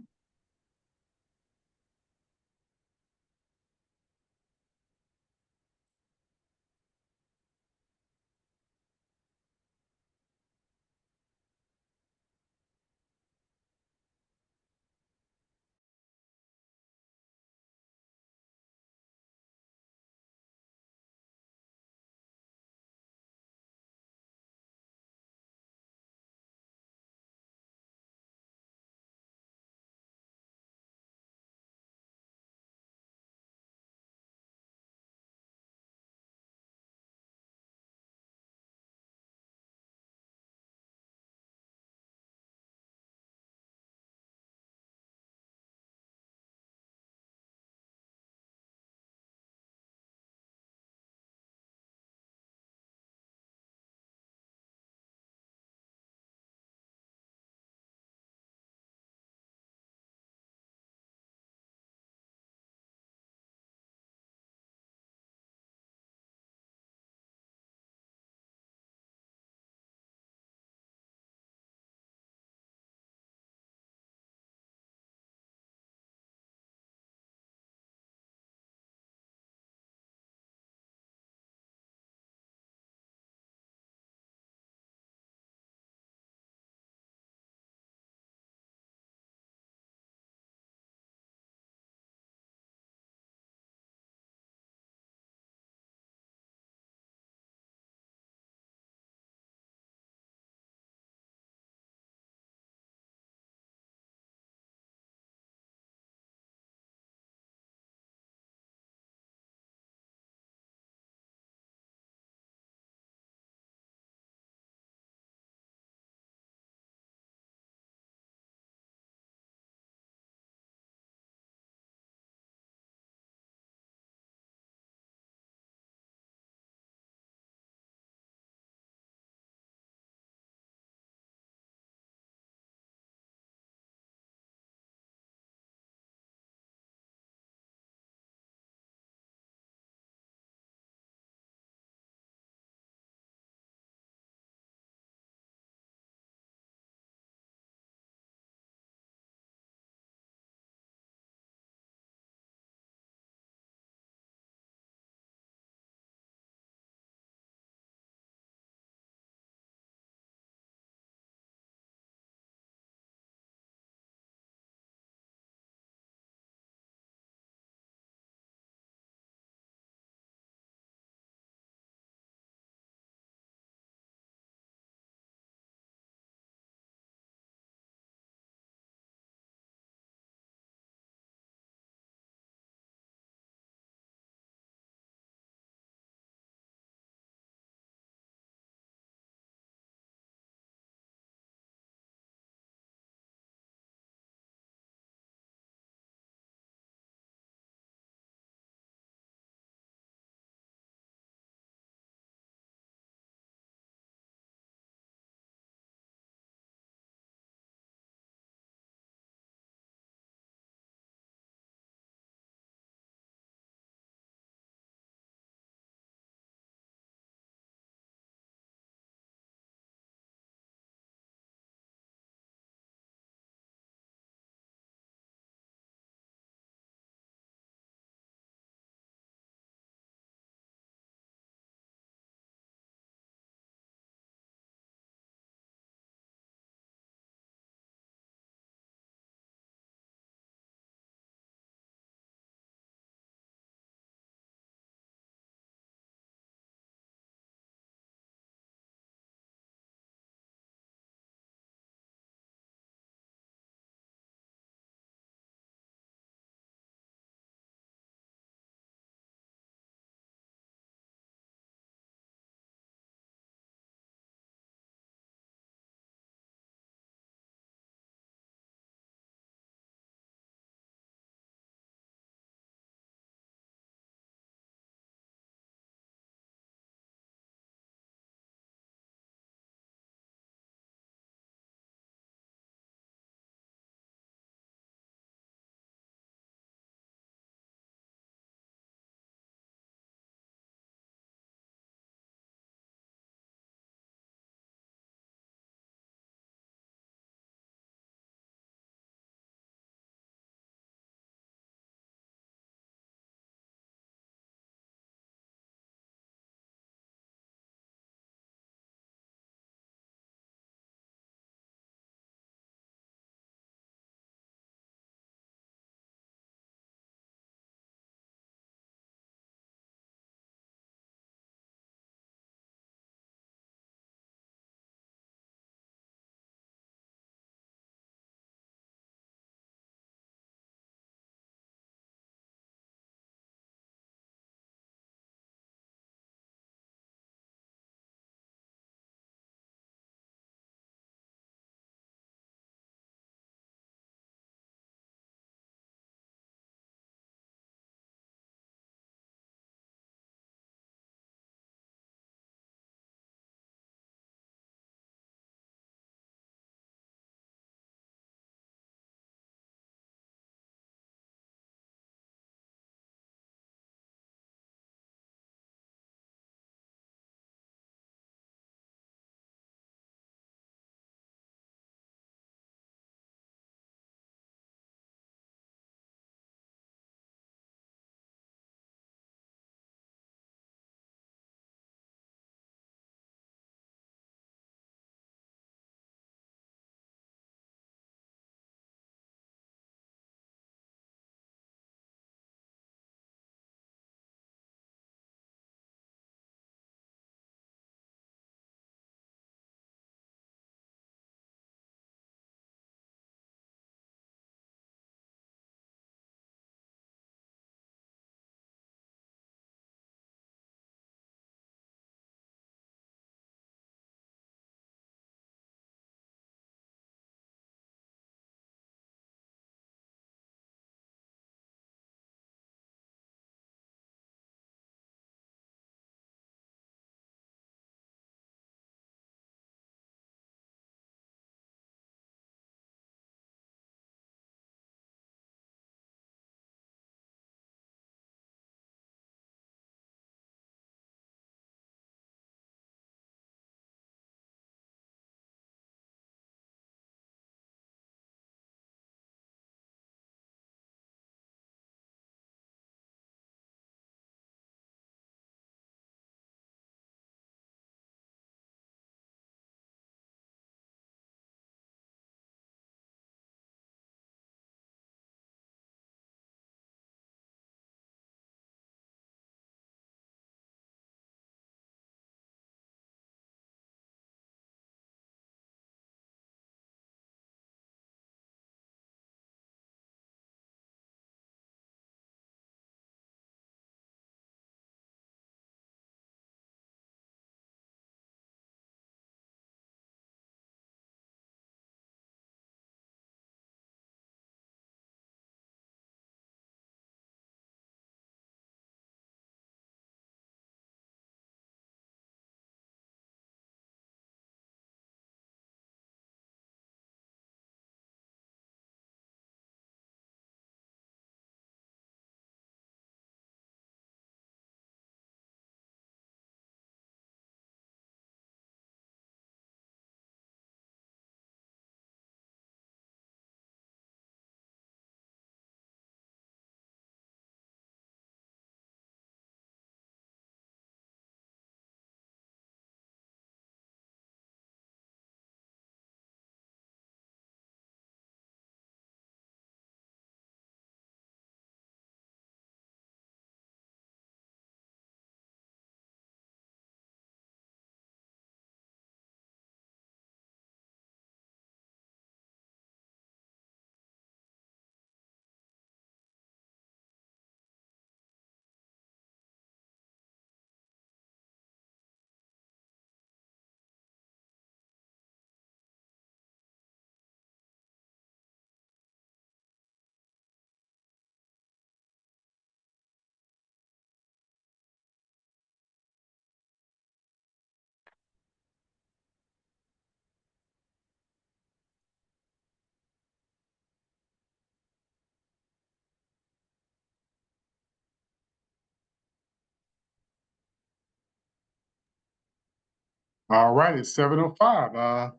All right, it's 7:05.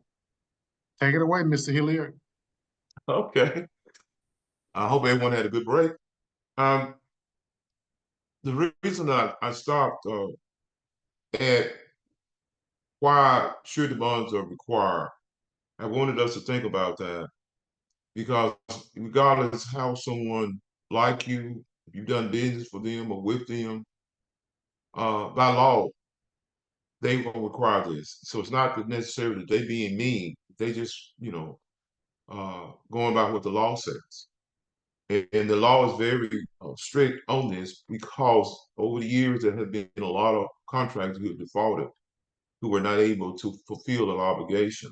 Take it away, Mr. Hilliard. Okay. I hope everyone had a good break. Um, the reason that I stopped at why surety bonds are required, I wanted us to think about that because regardless how someone like you, if you've done business for them or with them, by law, they will require this. So it's not necessarily that they being mean. They just, going by what the law says. And the law is very strict on this because over the years there have been a lot of contractors who have defaulted, who were not able to fulfill their obligation.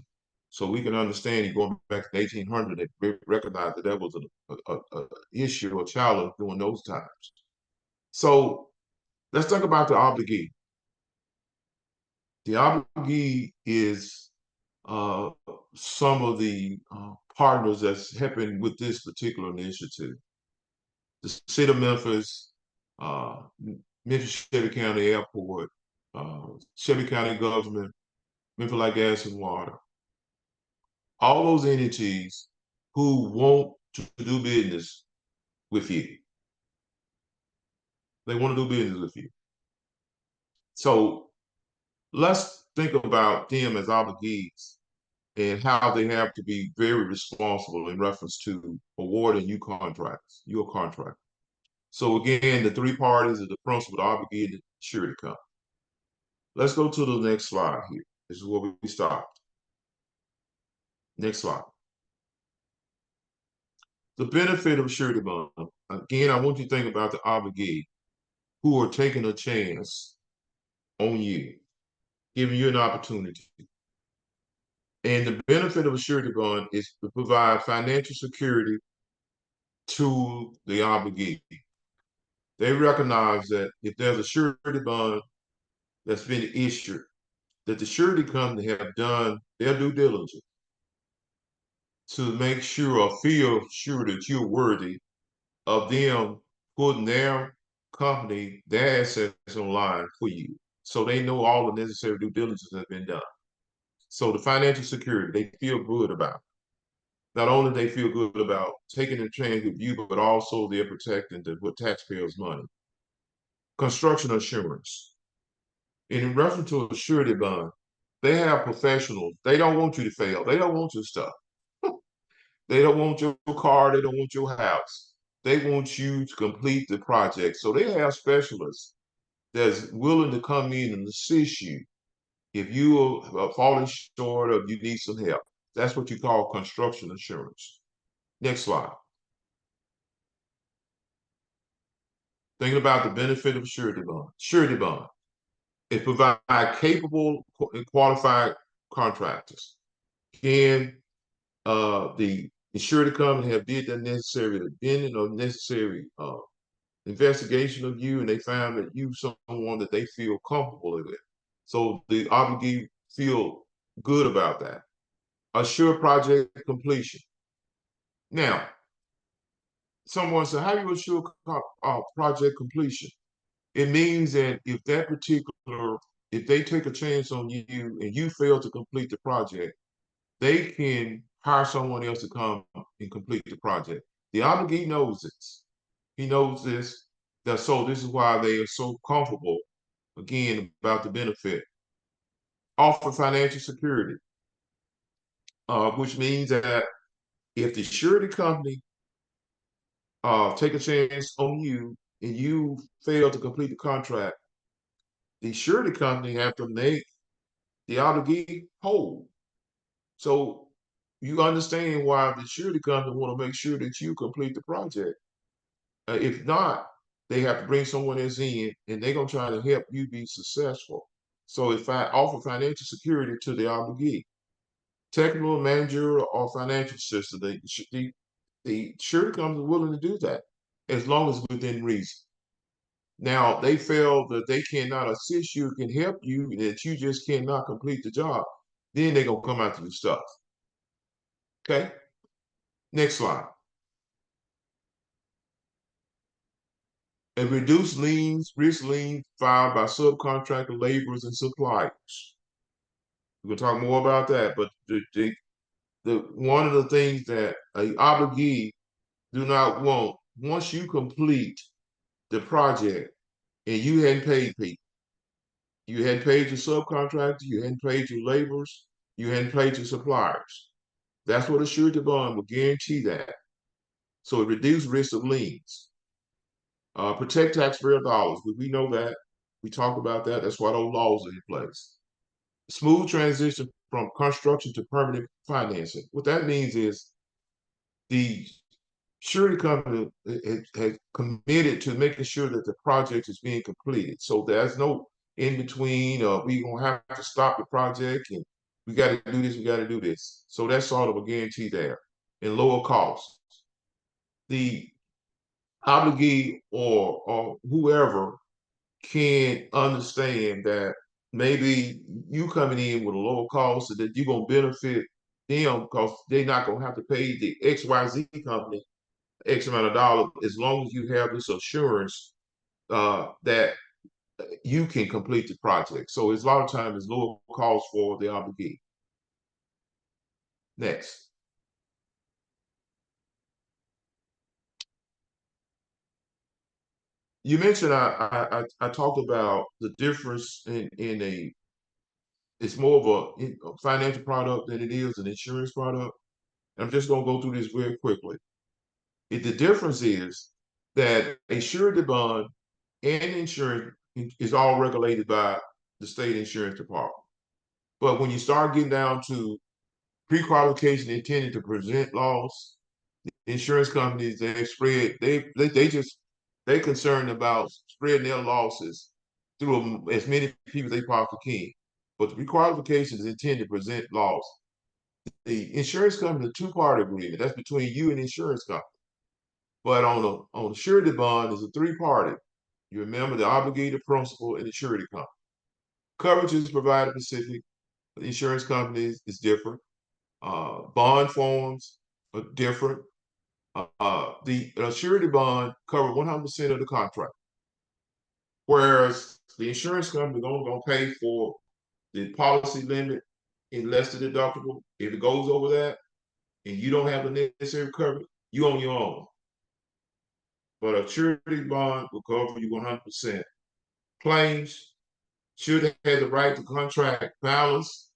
So we can understand, going back to 1800, they recognized that was an issue or challenge during those times. So let's talk about the obligee. The obligee is some of the partners that's helping with this particular initiative. The city of Memphis, uh, Memphis Shelby County Airport, Shelby County government, Memphis Light Gas and Water, all those entities who want to do business with you. They want to do business with you. So let's think about them as obligees and how they have to be very responsible in reference to awarding you contracts, your contract. So again, the three parties are the principal, the obligee, and the surety company. Let's go to the next slide here. This is where we stopped. Next slide. The benefit of surety bond. Again, I want you to think about the obligee who are taking a chance on you, giving you an opportunity. And the benefit of a surety bond is to provide financial security to the obligee. They recognize that if there's a surety bond that's been issued, that the surety company have done their due diligence to make sure or feel sure that you're worthy of them putting their company, their assets online for you. So they know all the necessary due diligence has been done. So the financial security, they feel good about. Not only they feel good about taking a chance with you, but also they're protecting the taxpayers' money. Construction assurance. In reference to a surety bond, they have professionals. They don't want you to fail. They don't want your stuff. They don't want your car. They don't want your house. They want you to complete the project. So they have specialists that's willing to come in and assist you if you are falling short or you need some help. That's what you call construction insurance. Next slide. Thinking about the benefit of surety bond. Surety bond. It provides capable and qualified contractors. Can the insurance company have did the necessary opinion or necessary investigation of you, and they found that you someone that they feel comfortable with. So the obligee feel good about that. Assure project completion. Now, someone said, how do you assure project completion? It means that if they take a chance on you and you fail to complete the project, they can hire someone else to come and complete the project. The obligee knows this. He knows this. So this is why they are so comfortable, again, about the benefit. Offer financial security, which means that if the surety company take a chance on you and you fail to complete the contract, the surety company have to make the obligee whole. So you understand why the surety company want to make sure that you complete the project. If not, they have to bring someone else in and they're going to try to help you be successful. So if I offer financial security to the obligee, technical, managerial, or financial system, the surety company is willing to do that as long as within reason. Now, they feel that they cannot assist you, can help you, that you just cannot complete the job. Then they're going to come after your stuff. Okay? Next slide. And reduce risk liens filed by subcontractor, laborers, and suppliers. We'll talk more about that, but the one of the things that a obligee do not want, once you complete the project and you hadn't paid people, you hadn't paid your subcontractor, you hadn't paid your laborers, you hadn't paid your suppliers. That's what a surety bond will guarantee that. So it reduces risk of liens. Protect taxpayer dollars. We know that. We talked about that. That's why those laws are in place. Smooth transition from construction to permanent financing. What that means is the surety company has committed to making sure that the project is being completed. So there's no in between, we're going to have to stop the project and we got to do this, we got to do this. So that's sort of a guarantee there and lower costs. The obligee or whoever can understand that maybe you coming in with a lower cost so that you're going to benefit them because they're not going to have to pay the XYZ company X amount of dollars as long as you have this assurance that you can complete the project. So it's a lot of times it's lower cost for the obligee. Next. You mentioned I talked about the difference in a it's more of a financial product than it is an insurance product. I'm just gonna go through this very quickly. The difference is that a surety bond and insurance is all regulated by the state insurance department. But when you start getting down to pre-qualification intended to present loss, insurance companies they concerned about spreading their losses through as many people they possibly can. But the pre-qualification is intended to present loss. The insurance company, a two-party agreement, that's between you and the insurance company. But on the surety bond is a three-party. You remember the obligated principal and the surety company. Coverage is provided specific. The insurance companies is different. Bond forms are different. The surety bond cover 100% of the contract, whereas the insurance company is only going to pay for the policy limit and less the deductible. If it goes over that and you don't have the necessary coverage, you own your own. But a surety bond will cover you 100%. Claims should have the right to contract balance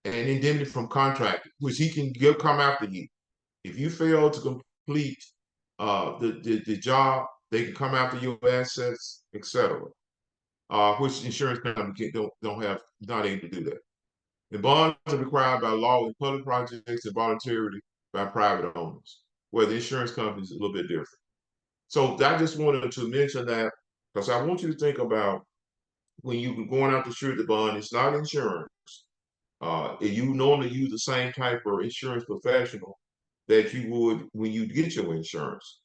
and indemnity from contractor, which he can come after you. If you fail to complete the job, they can come after your assets, etc. Which insurance company don't have, not able to do that. The bonds are required by law in public projects and voluntarily by private owners, where the insurance company is a little bit different. So I just wanted to mention that because I want you to think about when you're going out to surety bond, it's not insurance. You normally use the same type of insurance professional that you would when you get your insurance.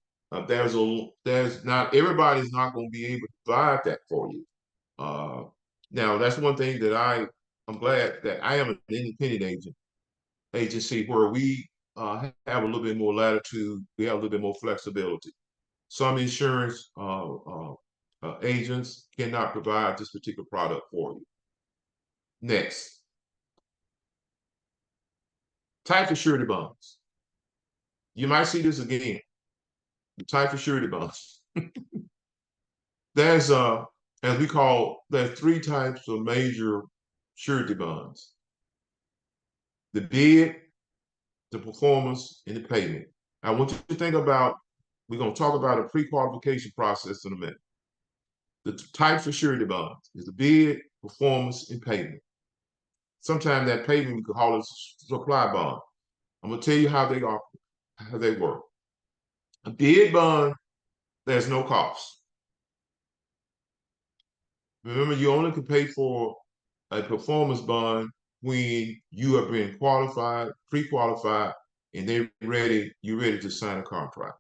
There's not everybody's not going to be able to provide that for you. Now that's one thing that I'm glad that I am an independent agency where we have a little bit more latitude. We have a little bit more flexibility. Some insurance agents cannot provide this particular product for you. Next, type of surety bonds. You might see this again. The type of surety bonds. There's as we call, there's three types of major surety bonds: the bid, the performance, and the payment. I want you to think about. We're going to talk about a pre-qualification process in a minute. The types of surety bonds is the bid, performance, and payment. Sometimes that payment we could call it supply bond. I'm going to tell you how they work. A bid bond, there's no cost. Remember, you only can pay for a performance bond when you have been qualified, pre-qualified, and you're ready to sign a contract.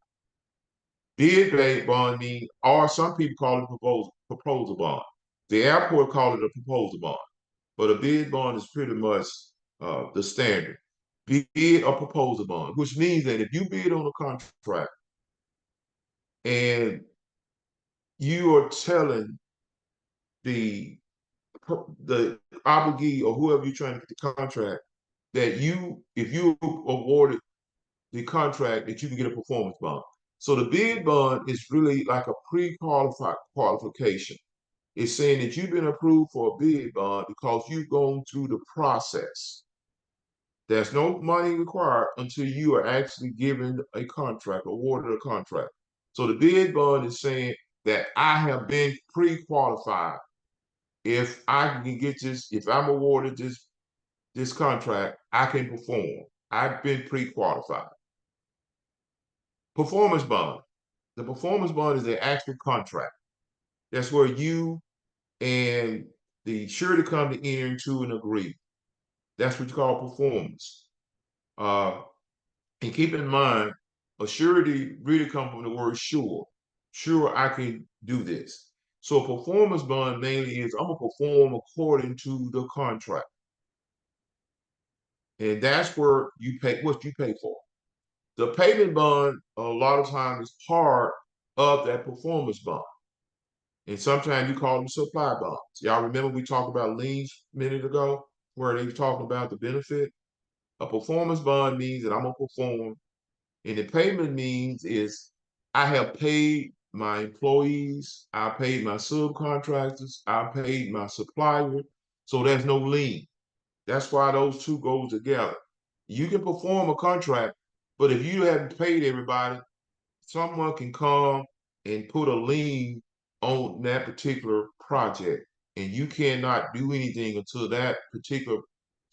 Bid bond means, or some people call it proposal bond. The airport call it a proposal bond, but a bid bond is pretty much the standard. Bid or proposal bond, which means that if you bid on a contract and you are telling the the obligee or whoever you're trying to get the contract, that if you awarded the contract, that you can get a performance bond. So the bid bond is really like a qualification. It's saying that you've been approved for a bid bond because you've gone through the process. There's no money required until you are actually given a contract, awarded a contract. So the bid bond is saying that I have been pre-qualified. If I can get this, if I'm awarded this contract, I can perform. I've been pre-qualified. Performance bond. The performance bond is the actual contract. That's where you and the surety company enter into an agreement. That's what you call performance. And keep in mind, a surety really comes from the word sure. Sure, I can do this. So a performance bond mainly is I'm gonna perform according to the contract. And that's where you pay what you pay for. The payment bond a lot of times is part of that performance bond. And sometimes you call them supply bonds. Y'all remember we talked about liens a minute ago, where they were talking about the benefit? A performance bond means that I'm gonna perform, and the payment means is I have paid my employees, I paid my subcontractors, I paid my supplier, so there's no lien. That's why those two go together. You can perform a contract, but if you haven't paid everybody, someone can come and put a lien on that particular project, and you cannot do anything until that particular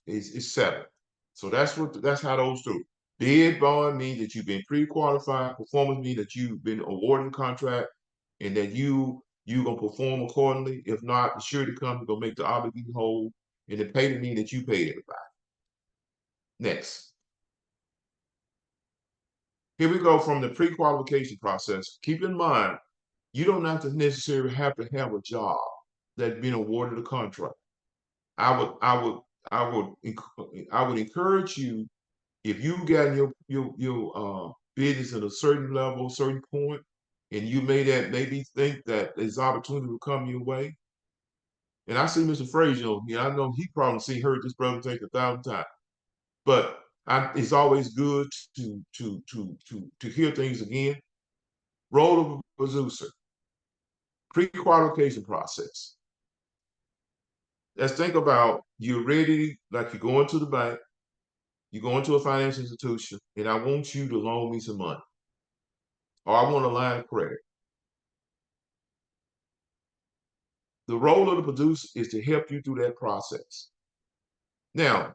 is settled. So that's how those two. Bid bond means that you've been pre-qualified. Performance means that you've been awarded a contract and that you gonna perform accordingly. If not, the surety company gonna make the obligee whole, and the payment means that you paid everybody. Next. Here we go from the pre-qualification process. Keep in mind, you don't have to necessarily have to have a job that's been awarded a contract. I would encourage you, if you got your business at a certain level, certain point, and you maybe think that there's opportunity will come your way. And I see Mr. Frazier on here. I know he probably heard this presentation 1,000 times, but it's always good to hear things again. Role of a producer, pre-qualification process. Let's think about you're ready, like you're going to the bank, you go into a financial institution, and I want you to loan me some money, or I want a line of credit. The role of the producer is to help you through that process. Now,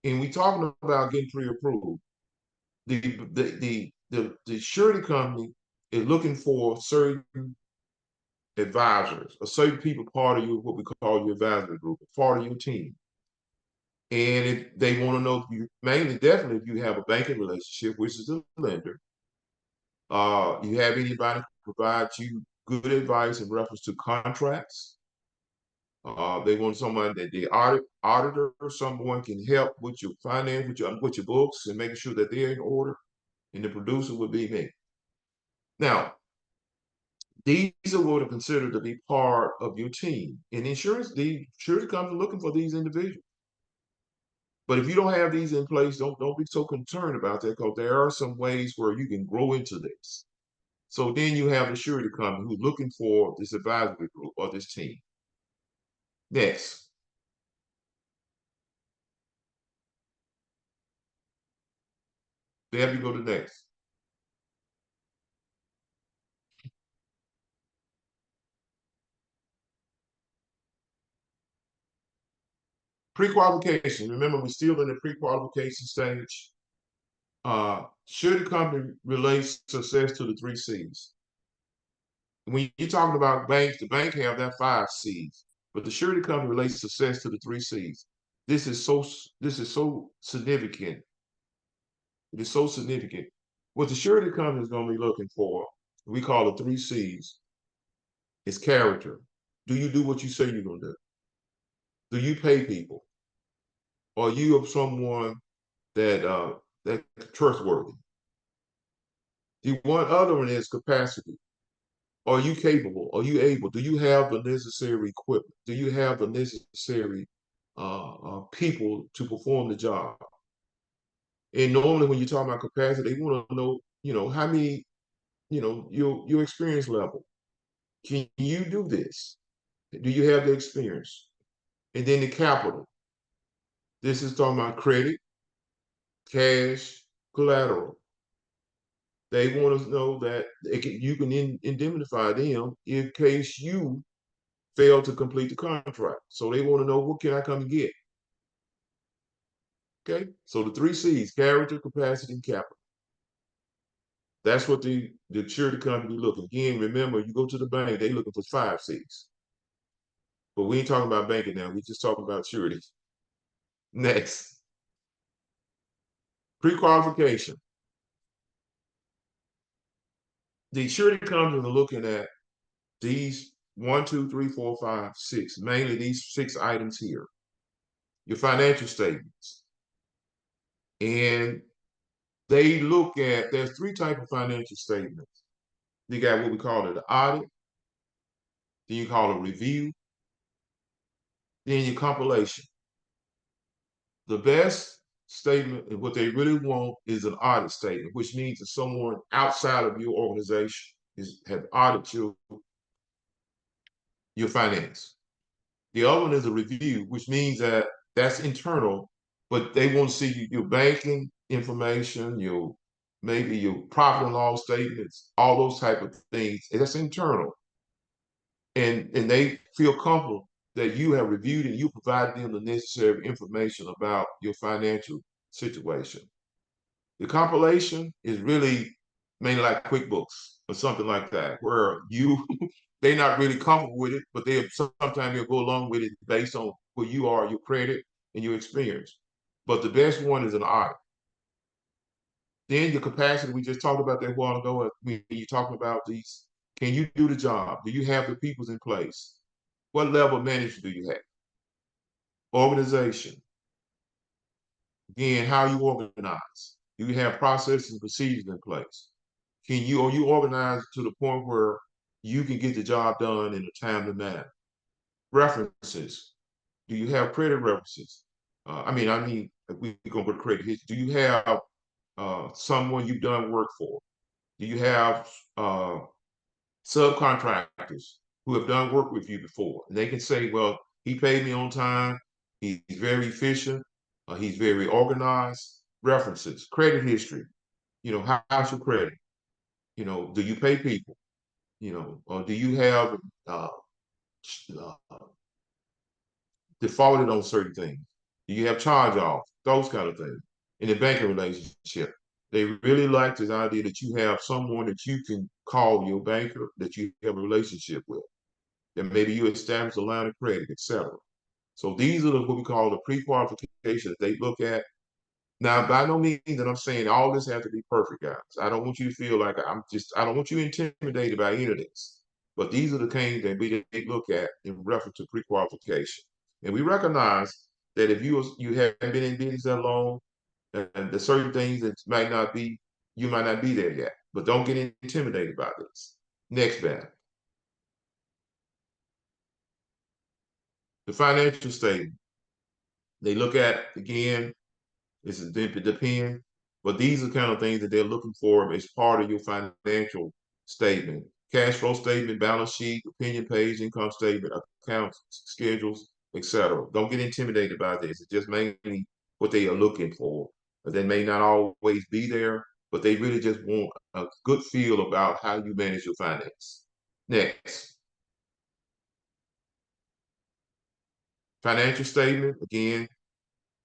and we talking about getting pre-approved, the surety company is looking for certain advisors, or certain people part of you, what we call your advisory group, part of your team. And if they want to know if you, definitely if you have a banking relationship, which is the lender, you have anybody who provides you good advice in reference to contracts. They want someone that the auditor, someone can help with your finance, with your books, and making sure that they're in order. And the producer would be me. Now, these are what are considered to be part of your team. In insurance, the insurance company looking for these individuals. But if you don't have these in place, don't be so concerned about that, because there are some ways where you can grow into this. So then you have the surety company who's looking for this advisory group or this team. Next. There you go to next. Pre-qualification. Remember, we're still in the pre-qualification stage. Surety company relates success to the 3 C's. When you're talking about banks, the bank have that 5 C's, but the surety company relates success to the 3 C's. This is so significant. It is so significant. What the surety company is going to be looking for, we call the 3 C's, is character. Do you do what you say you're going to do? Do you pay people? Are you someone that's trustworthy? The one other one is capacity. Are you capable? Are you able? Do you have the necessary equipment? Do you have the necessary people to perform the job? And normally when you talk about capacity, they want to know, how many, your experience level. Can you do this? Do you have the experience? And then the capital. This is talking about credit, cash, collateral. They want to know that you can indemnify them in case you fail to complete the contract. So they want to know, what can I come and get? Okay, so the 3 C's: character, capacity, and capital. That's what the surety company looking. Again, remember, you go to the bank, they looking for 5 C's. But we ain't talking about banking now. We just talking about surety. Next, pre-qualification. The surety companies are looking at these 1, 2, 3, 4, 5, 6, mainly these 6 items here. Your financial statements. And they look at, there's 3 types of financial statements. You got what we call it an audit, then you call it review, then your compilation. The best statement and what they really want is an audit statement, which means that someone outside of your organization have audited your finance. The other one is a review, which means that that's internal, but they want to see your banking information, maybe your profit and loss statements, all those type of things. And that's internal. And they feel comfortable that you have reviewed and you provided them the necessary information about your financial situation. The compilation is really mainly like QuickBooks or something like that, where they're not really comfortable with it, but sometimes they'll go along with it based on who you are, your credit, and your experience. But the best one is an audit. Then your capacity, we just talked about that a while ago when you're talking about these. Can you do the job? Do you have the peoples in place? What level of management do you have? Organization. Again, how you organize? Do you have processes and procedures in place? Are you organized to the point where you can get the job done in a timely manner? References. Do you have credit references? We gonna go to credit history. Do you have someone you've done work for? Do you have subcontractors who have done work with you before? And they can say, well, he paid me on time. He's very efficient. He's very organized. References, credit history. How's your credit? Do you pay people? Or do you have defaulted on certain things? Do you have charge-offs? Those kind of things. In the banking relationship, they really like this idea that you have someone that you can call your banker, that you have a relationship with, that maybe you establish a line of credit, etc. So these are what we call the pre-qualifications they look at. Now, by no means that I'm saying all this has to be perfect, guys. I don't want you to feel like I don't want you intimidated by any of this. But these are the things that they look at in reference to pre-qualification. And we recognize that if you haven't been in business that long, and there's certain things that you might not be there yet. But don't get intimidated by this. Next, Beth. The financial statement. They look at, again, this is depend, but these are the kind of things that they're looking for as part of your financial statement. Cash flow statement, balance sheet, opinion page, income statement, accounts, schedules, etc. Don't get intimidated by this. It's just mainly what they are looking for. But they may not always be there, but they really just want a good feel about how you manage your finance. Next. Financial statement, again,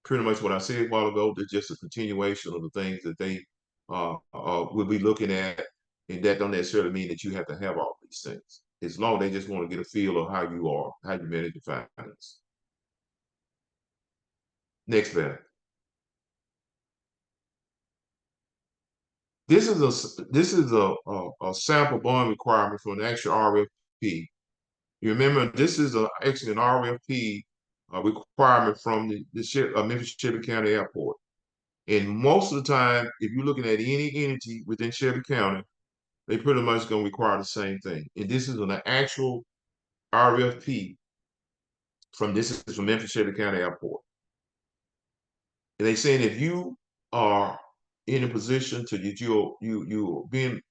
pretty much what I said a while ago. They're just a continuation of the things that they will be looking at, and that don't necessarily mean that you have to have all these things. As long as they just want to get a feel of how you manage your finance. Next, Beth. This is a sample bond requirement for an actual RFP. You remember, this is actually an RFP requirement from the Memphis Shelby County Airport. And most of the time, if you're looking at any entity within Shelby County, they pretty much gonna require the same thing. And this is an actual RFP this is from Memphis County Airport. And they saying if you are in a position to get you're being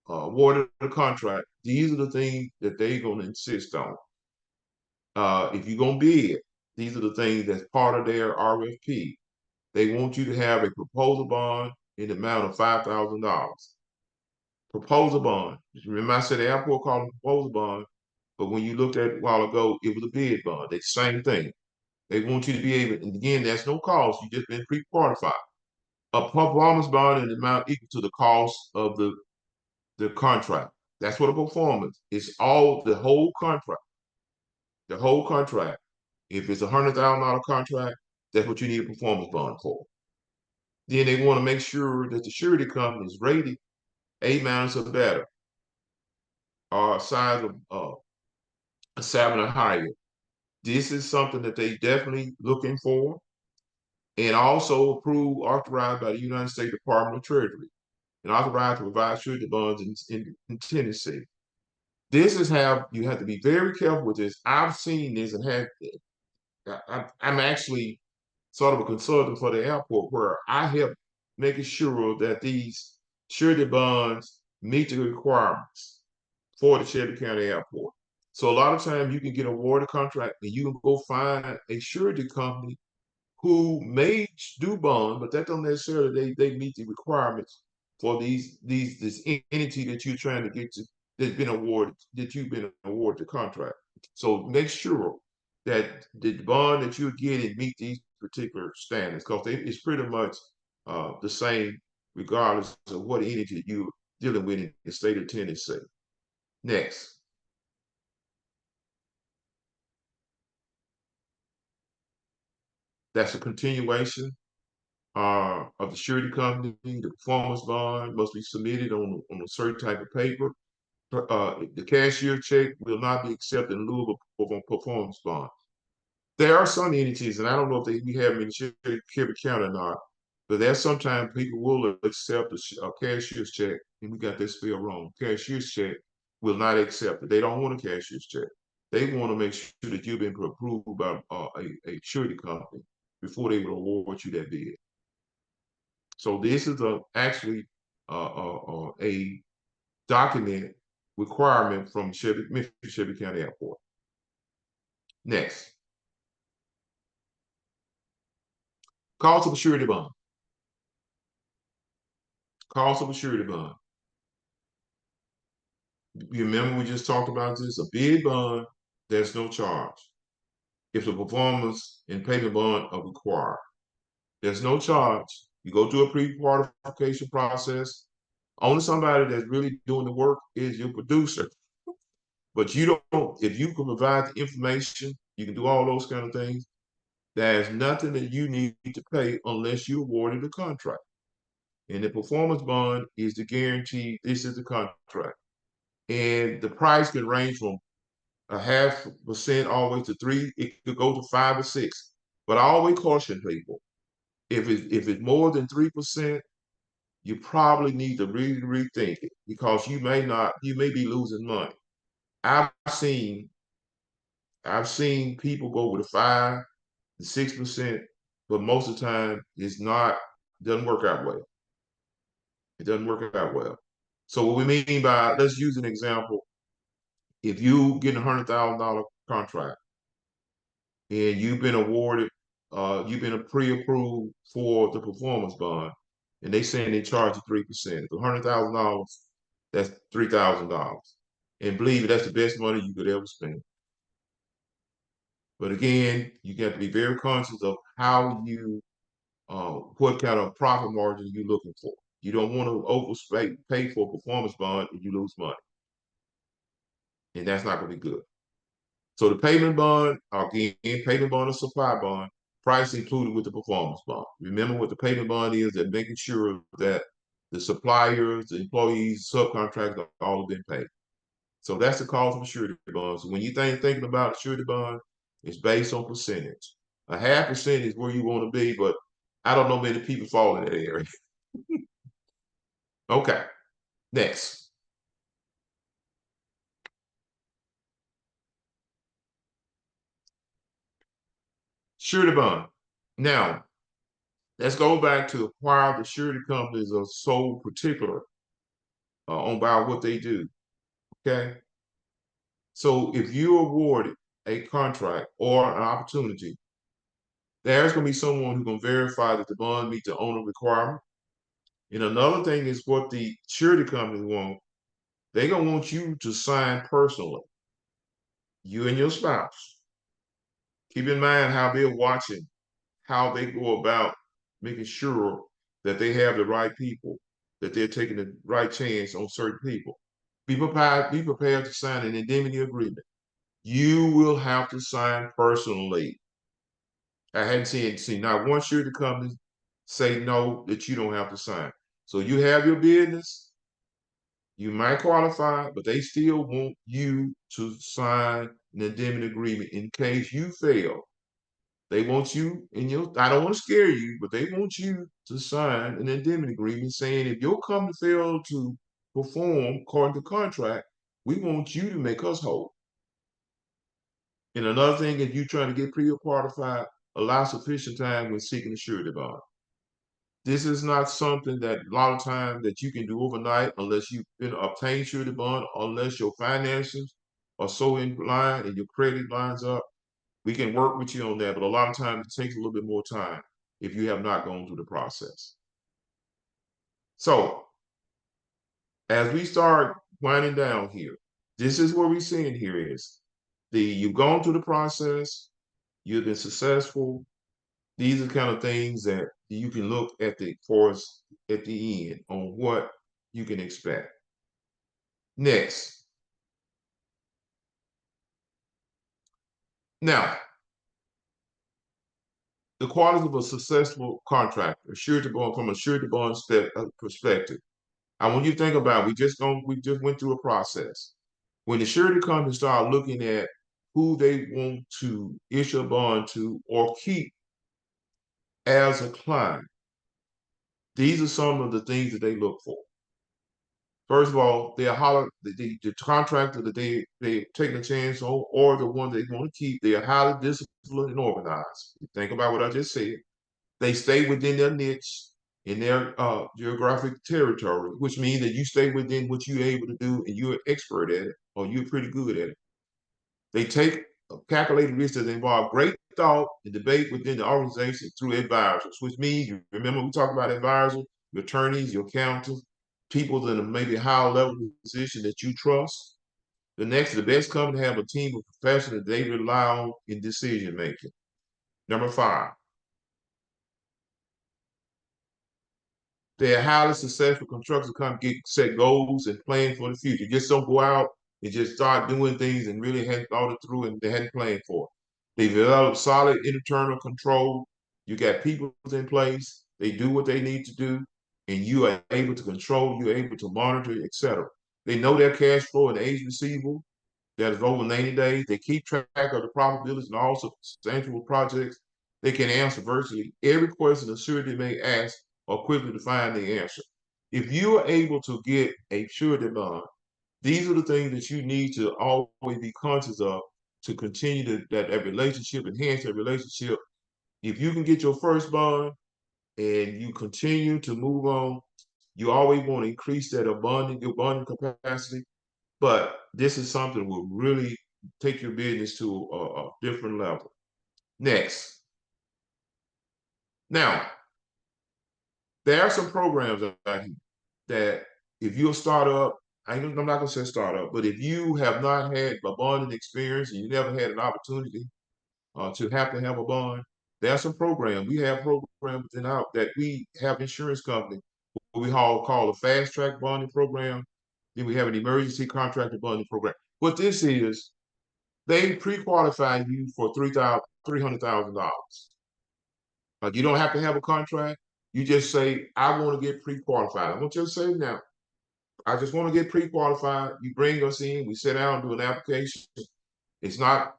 awarded a contract, these are the things that they're gonna insist on. If you're gonna bid, these are the things that's part of their RFP. They want you to have a proposal bond in the amount of $5,000. Proposal bond. Remember I said the airport called it proposal bond, but when you looked at it a while ago, it was a bid bond. It's the same thing. They want you to be able, and again, there's no cost. You just been pre-qualified. A performance bond in the amount equal to the cost of the contract. That's what a performance is. All the whole contract. The whole contract. If it's $100,000 contract, that's what you need a performance bond for. Then they want to make sure that the surety company is rated A- or better, or size of a 7 or higher. This is something that they definitely looking for, and also approved, authorized by the United States Department of Treasury, and authorized to provide surety bonds in Tennessee. This is how you have to be very careful with this. I've seen this and I'm actually sort of a consultant for the airport where I help making sure that these surety bonds meet the requirements for the Shelby County Airport. So a lot of times you can get awarded a contract and you can go find a surety company who may do bond, but that don't necessarily they meet the requirements for this entity that you're trying to get to that's been awarded that you've been awarded the contract. So make sure that the bond that you're getting meet these particular standards because it's pretty much the same regardless of what entity you're dealing with in the state of Tennessee. Next. That's a continuation of the surety company. The performance bond must be submitted on a certain type of paper. The cashier check will not be accepted in lieu of a performance bond. There are some entities, and I don't know if we have them in Shelby County or not, but there's sometimes people will accept a cashier's check, and we got this spelled wrong. Cashier's check will not accept it. They don't want a cashier's check. They want to make sure that you've been approved by a surety company before they will award you that bid. So this is actually a documented requirement from Memphis Shelby County Airport. Next. Cost of a surety bond. Cost of a surety bond. You remember we just talked about this? A bid bond, there's no charge. If the performance and payment bond are required, there's no charge. You go through a pre-qualification process. Only somebody that's really doing the work is your producer. But you don't, if you can provide the information, you can do all those kind of things. There's nothing that you need to pay unless you awarded a contract. And the performance bond is the guarantee, this is the contract. And the price can range from 0.5% all the way to 3%. It could go to 5 or 6. But I always caution people, if it's more than 3%, you probably need to really rethink it because you may be losing money. I've seen people go with a 5% to 6%, but most of the time doesn't work out well. It doesn't work out well. So what we mean by, let's use an example. If you get a $100,000 contract and you've been awarded, you've been pre-approved for the performance bond, and they saying they charge you 3%. If $100,000, that's $3,000. And believe it, that's the best money you could ever spend. But again, you got to be very conscious of how what kind of profit margin you're looking for. You don't want to pay for a performance bond and you lose money. And that's not going to be good. So the payment bond, again, payment bond or supply bond, price included with the performance bond. Remember what the payment bond is, that making sure that the suppliers, the employees, subcontractors all have been paid. So that's the cost of a surety bond. So when you thinking about a surety bond, it's based on percentage. 0.5% is where you want to be, but I don't know many people fall in that area. Okay, next. Surety bond. Now, let's go back to why the surety companies are so particular about what they do. Okay. So if you awarded a contract or an opportunity, there's going to be someone who's going to verify that the bond meets the owner requirement. And another thing is what the surety company want. They're going to want you to sign personally, you and your spouse. Keep in mind how they're watching, how they go about making sure that they have the right people, that they're taking the right chance on certain people. Be prepared to sign an indemnity agreement. You will have to sign personally. I hadn't seen not one surety company say no that you don't have to sign. So you have your business, you might qualify, but they still want you to sign an indemnity agreement in case you fail. They want you I don't want to scare you, but they want you to sign an indemnity agreement saying if your company failed to perform according to contract, we want you to make us whole. And another thing, if you're trying to get pre-qualified, allow sufficient time when seeking a surety bond. This is not something that a lot of time that you can do overnight unless you've been obtained surety bond, unless your finances are so in line and your credit lines up. We can work with you on that, but a lot of times it takes a little bit more time if you have not gone through the process. So as we start winding down here, this is what we're seeing here is you've gone through the process, you've been successful. These are the kind of things that you can look at for us at the end on what you can expect. Next. Now, the qualities of a successful contractor, from a surety bond perspective. I want you to think about we just went through a process. When the surety company start looking at who they want to issue a bond to or keep as a client, these are some of the things that they look for. First of all, the contractor that they taking a chance on, or the one they want to keep, they are highly disciplined and organized. Think about what I just said. They stay within their niche in their geographic territory, which means that you stay within what you're able to do and you're an expert at it, or you're pretty good at it. They take calculated risks that involve great thought and debate within the organization through advisors, which means, you remember we talked about advisors, your attorneys, your accountants, people that are maybe higher level position that you trust. The best company have a team of professionals that they rely on in decision making. Number 5, they're highly successful construction companies set goals and plan for the future. Just don't go out and just start doing things and really hadn't thought it through and they hadn't planned for it. They develop solid internal control. You got people in place. They do what they need to do, and you are able to control. You're able to monitor, etc. They know their cash flow and age receivable that is over 90 days. They keep track of the probabilities and also substantial projects. They can answer virtually every question a surety may ask or quickly to find the answer. If you are able to get a surety bond, these are the things that you need to always be conscious of to continue that relationship, enhance that relationship. If you can get your first bond and you continue to move on, you always want to increase that your bonding capacity. But this is something that will really take your business to a different level. Next. Now, there are some programs out here that if you're a startup, I'm not going to say startup, but if you have not had a bonding experience and you never had an opportunity to have a bond, there are some programs. We have programs within out that we have insurance company what we call a fast track bonding program. Then we have an emergency contractor bonding program. What this is, they pre-qualify you for $300,000. You don't have to have a contract. You just say, I want to get pre-qualified. I want you to say now, I just want to get pre-qualified. You bring us in, we sit down and do an application. It's not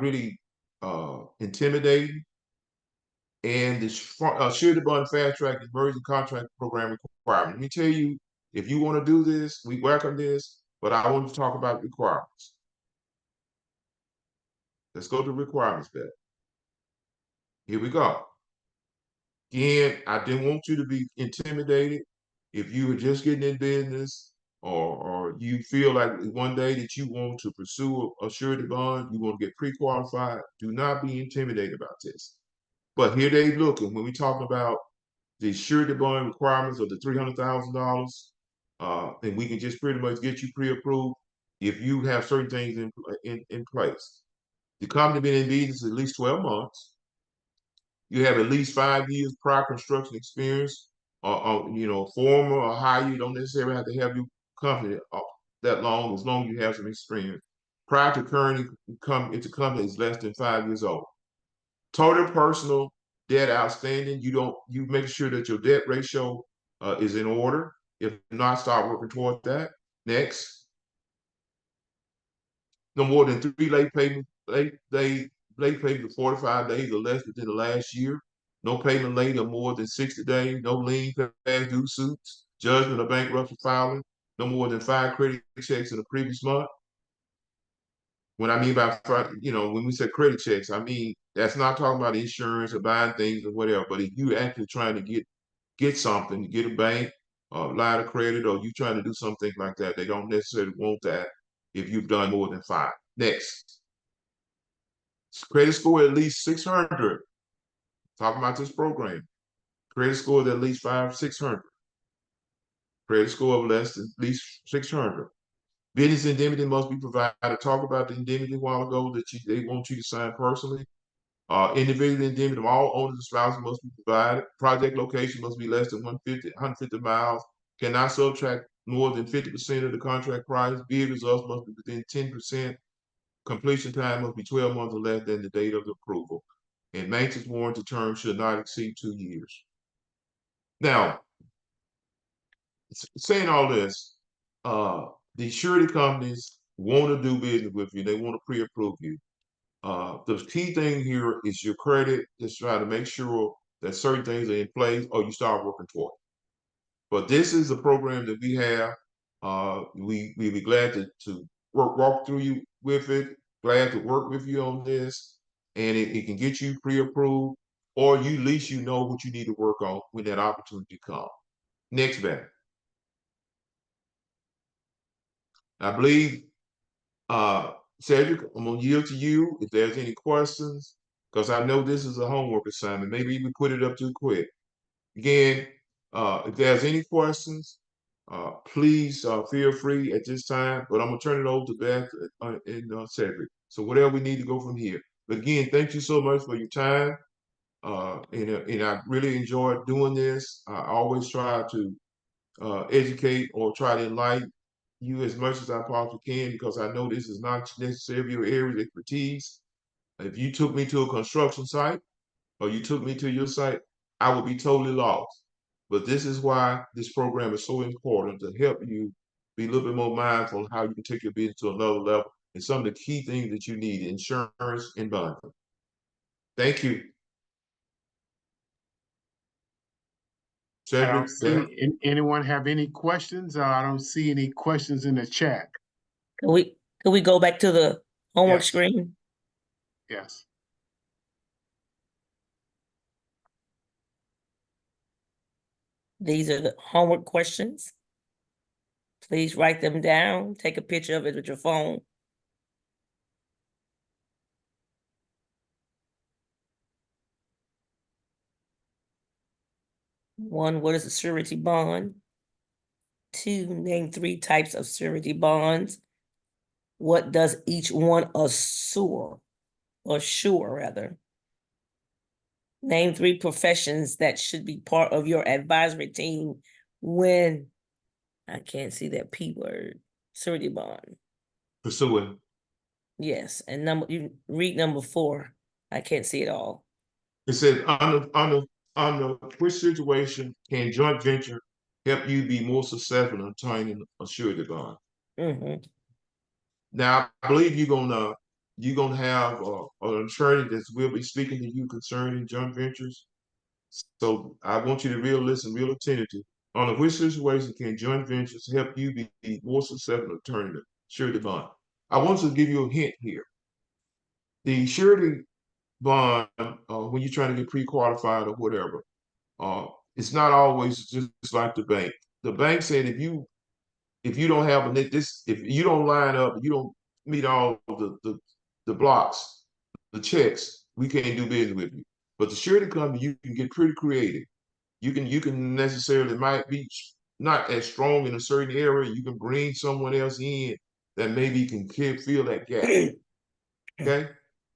really intimidating. And the surety bond fast track emergency contract program requirement. Let me tell you, if you want to do this, we welcome this, but I want to talk about requirements. Let's go to requirements, Beth. Here we go. Again, I didn't want you to be intimidated. If you are just getting in business, or you feel like one day that you want to pursue a surety bond, you want to get pre-qualified, do not be intimidated about this. But here they looking, when we talk about the surety bond requirements of the $300,000, and we can just pretty much get you pre-approved if you have certain things in place. The company been in business at least 12 months. You have at least 5 years prior construction experience, former or higher. You don't necessarily have to have your company that long, as long as you have some experience. Prior to currently come into company is less than 5 years old. Total personal debt outstanding, you make sure that your debt ratio is in order. If not, start working toward that. Next, no more than 3 late payment of 45 days or less within the last year. No payment late of more than 60 days. No lien past due suits, judgment or bankruptcy filing. No more than 5 credit checks in the previous month. What I mean by, when we say credit checks, I mean that's not talking about insurance or buying things or whatever. But if you actually trying to get something, get a bank, line of credit, or you trying to do something like that, they don't necessarily want that if you've done more than 5. Next, credit score at least 600. Talking about this program. Credit score at least 600. Credit score of less than at least 600. Business indemnity must be provided. Talk about the indemnity a while ago that they want you to sign personally. Individual indemnity of all owners and spouses must be provided. Project location must be less than 150 miles. Cannot subtract more than 50% of the contract price. Bid results must be within 10%. Completion time must be 12 months or less than the date of the approval. And maintenance warranty term should not exceed 2 years. Now, saying all this, the surety companies want to do business with you. They want to pre-approve you. The key thing here is your credit. Just try to make sure that certain things are in place or you start working toward it. But this is a program that we have. We'd be glad to walk through you with it. Glad to work with you on this. And it can get you pre-approved, or at least you know what you need to work on when that opportunity comes. Next, Becky. I believe, Cedric, I'm gonna yield to you if there's any questions, because I know this is a homework assignment. Maybe we put it up too quick. Again, if there's any questions, please feel free at this time, but I'm gonna turn it over to Beth and Cedric. So whatever we need to go from here. But again, thank you so much for your time. And I really enjoyed doing this. I always try to educate or try to enlighten you as much as I possibly can, because I know this is not necessarily your area of expertise. If you took me to a construction site or you took me to your site, I would be totally lost. But this is why this program is so important, to help you be a little bit more mindful of how you can take your business to another level and some of the key things that you need: insurance and bonding. Thank you. I don't Cedric, see anyone have any questions. I don't see any questions in the chat. Can we go back to the homework Yes. screen? Yes. These are the homework questions. Please write them down. Take a picture of it with your phone. One, what is a surety bond? 2, name 3 types of surety bonds. What does each one assure, rather? Name 3 professions that should be part of your advisory team when, I can't see that P word, surety bond. pursuing. Yes, and you read number 4. I can't see it all. It said, under which situation can joint venture help you be more successful in obtaining a surety bond? Mm-hmm. Now, I believe you're gonna have an attorney that will be speaking to you concerning joint ventures. So I want you to listen real attentive. Under which situation can joint ventures help you be more successful in obtaining a surety bond? I want to give you a hint here. The surety bond, when you're trying to get pre-qualified or whatever, it's not always just like the bank. The bank said if you don't have if you don't line up, you don't meet all the blocks, the checks, we can't do business with you. But the surety company, you can get pretty creative. You can necessarily might be not as strong in a certain area. You can bring someone else in that maybe can fill that gap. Okay,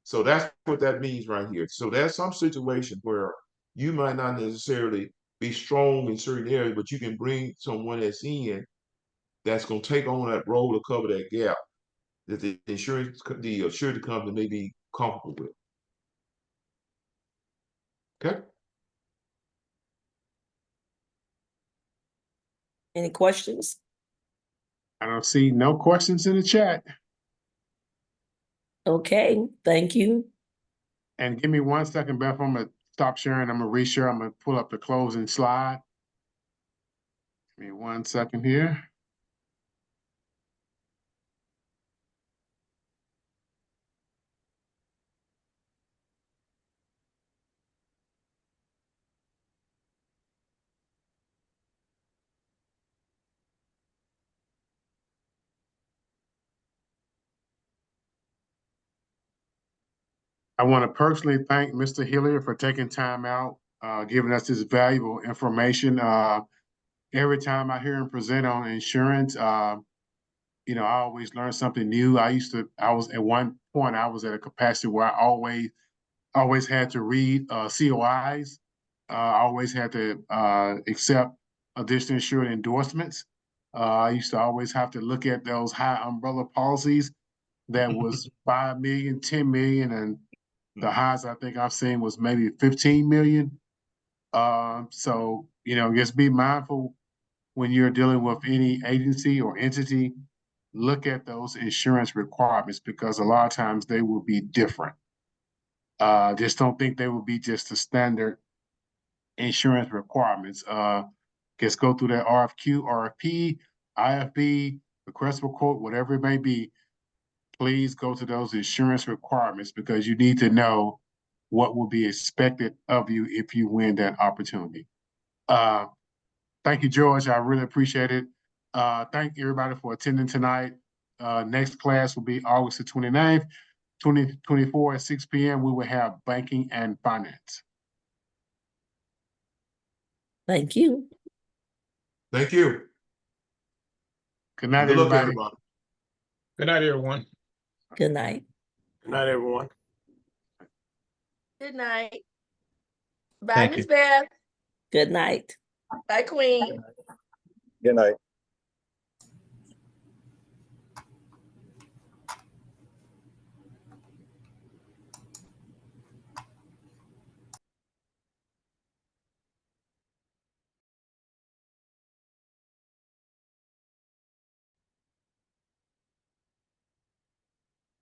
so that's what that means right here. So there's some situations where you might not necessarily be strong in certain areas, but you can bring someone that's in that's going to take on that role to cover that gap that the insurance company may be comfortable with. Okay. Any questions? I don't see no questions in the chat. Okay, thank you. And give me 1 second, Beth. I'm gonna stop sharing. I'm gonna reshare. I'm gonna pull up the closing slide. Give me 1 second here. I want to personally thank Mr. Hilliard for taking time out, giving us this valuable information. Every time I hear him present on insurance, you know, I always learn something new. I was at one point, I was at a capacity where I always had to read COIs. I always had to accept additional insured endorsements. I used to always have to look at those high umbrella policies that was 5 million, 10 million, and the highest I think I've seen was maybe 15 million. So, you know, just be mindful when you're dealing with any agency or entity, look at those insurance requirements because a lot of times they will be different. Just don't think they will be just the standard insurance requirements. Just go through that RFQ, RFP, IFB, request for quote, whatever it may be. Please go to those insurance requirements because you need to know what will be expected of you if you win that opportunity. Thank you, George. I really appreciate it. Thank everybody for attending tonight. Next class will be August the 29th, 2024 at 6 p.m. We will have banking and finance. Thank you. Thank you. Good night, Good luck, everybody. everybody. Good night, everyone. Good night. Good night, everyone. Good night. Bye, Thank Miss you. Beth. Good night. Bye, Queen. Good night.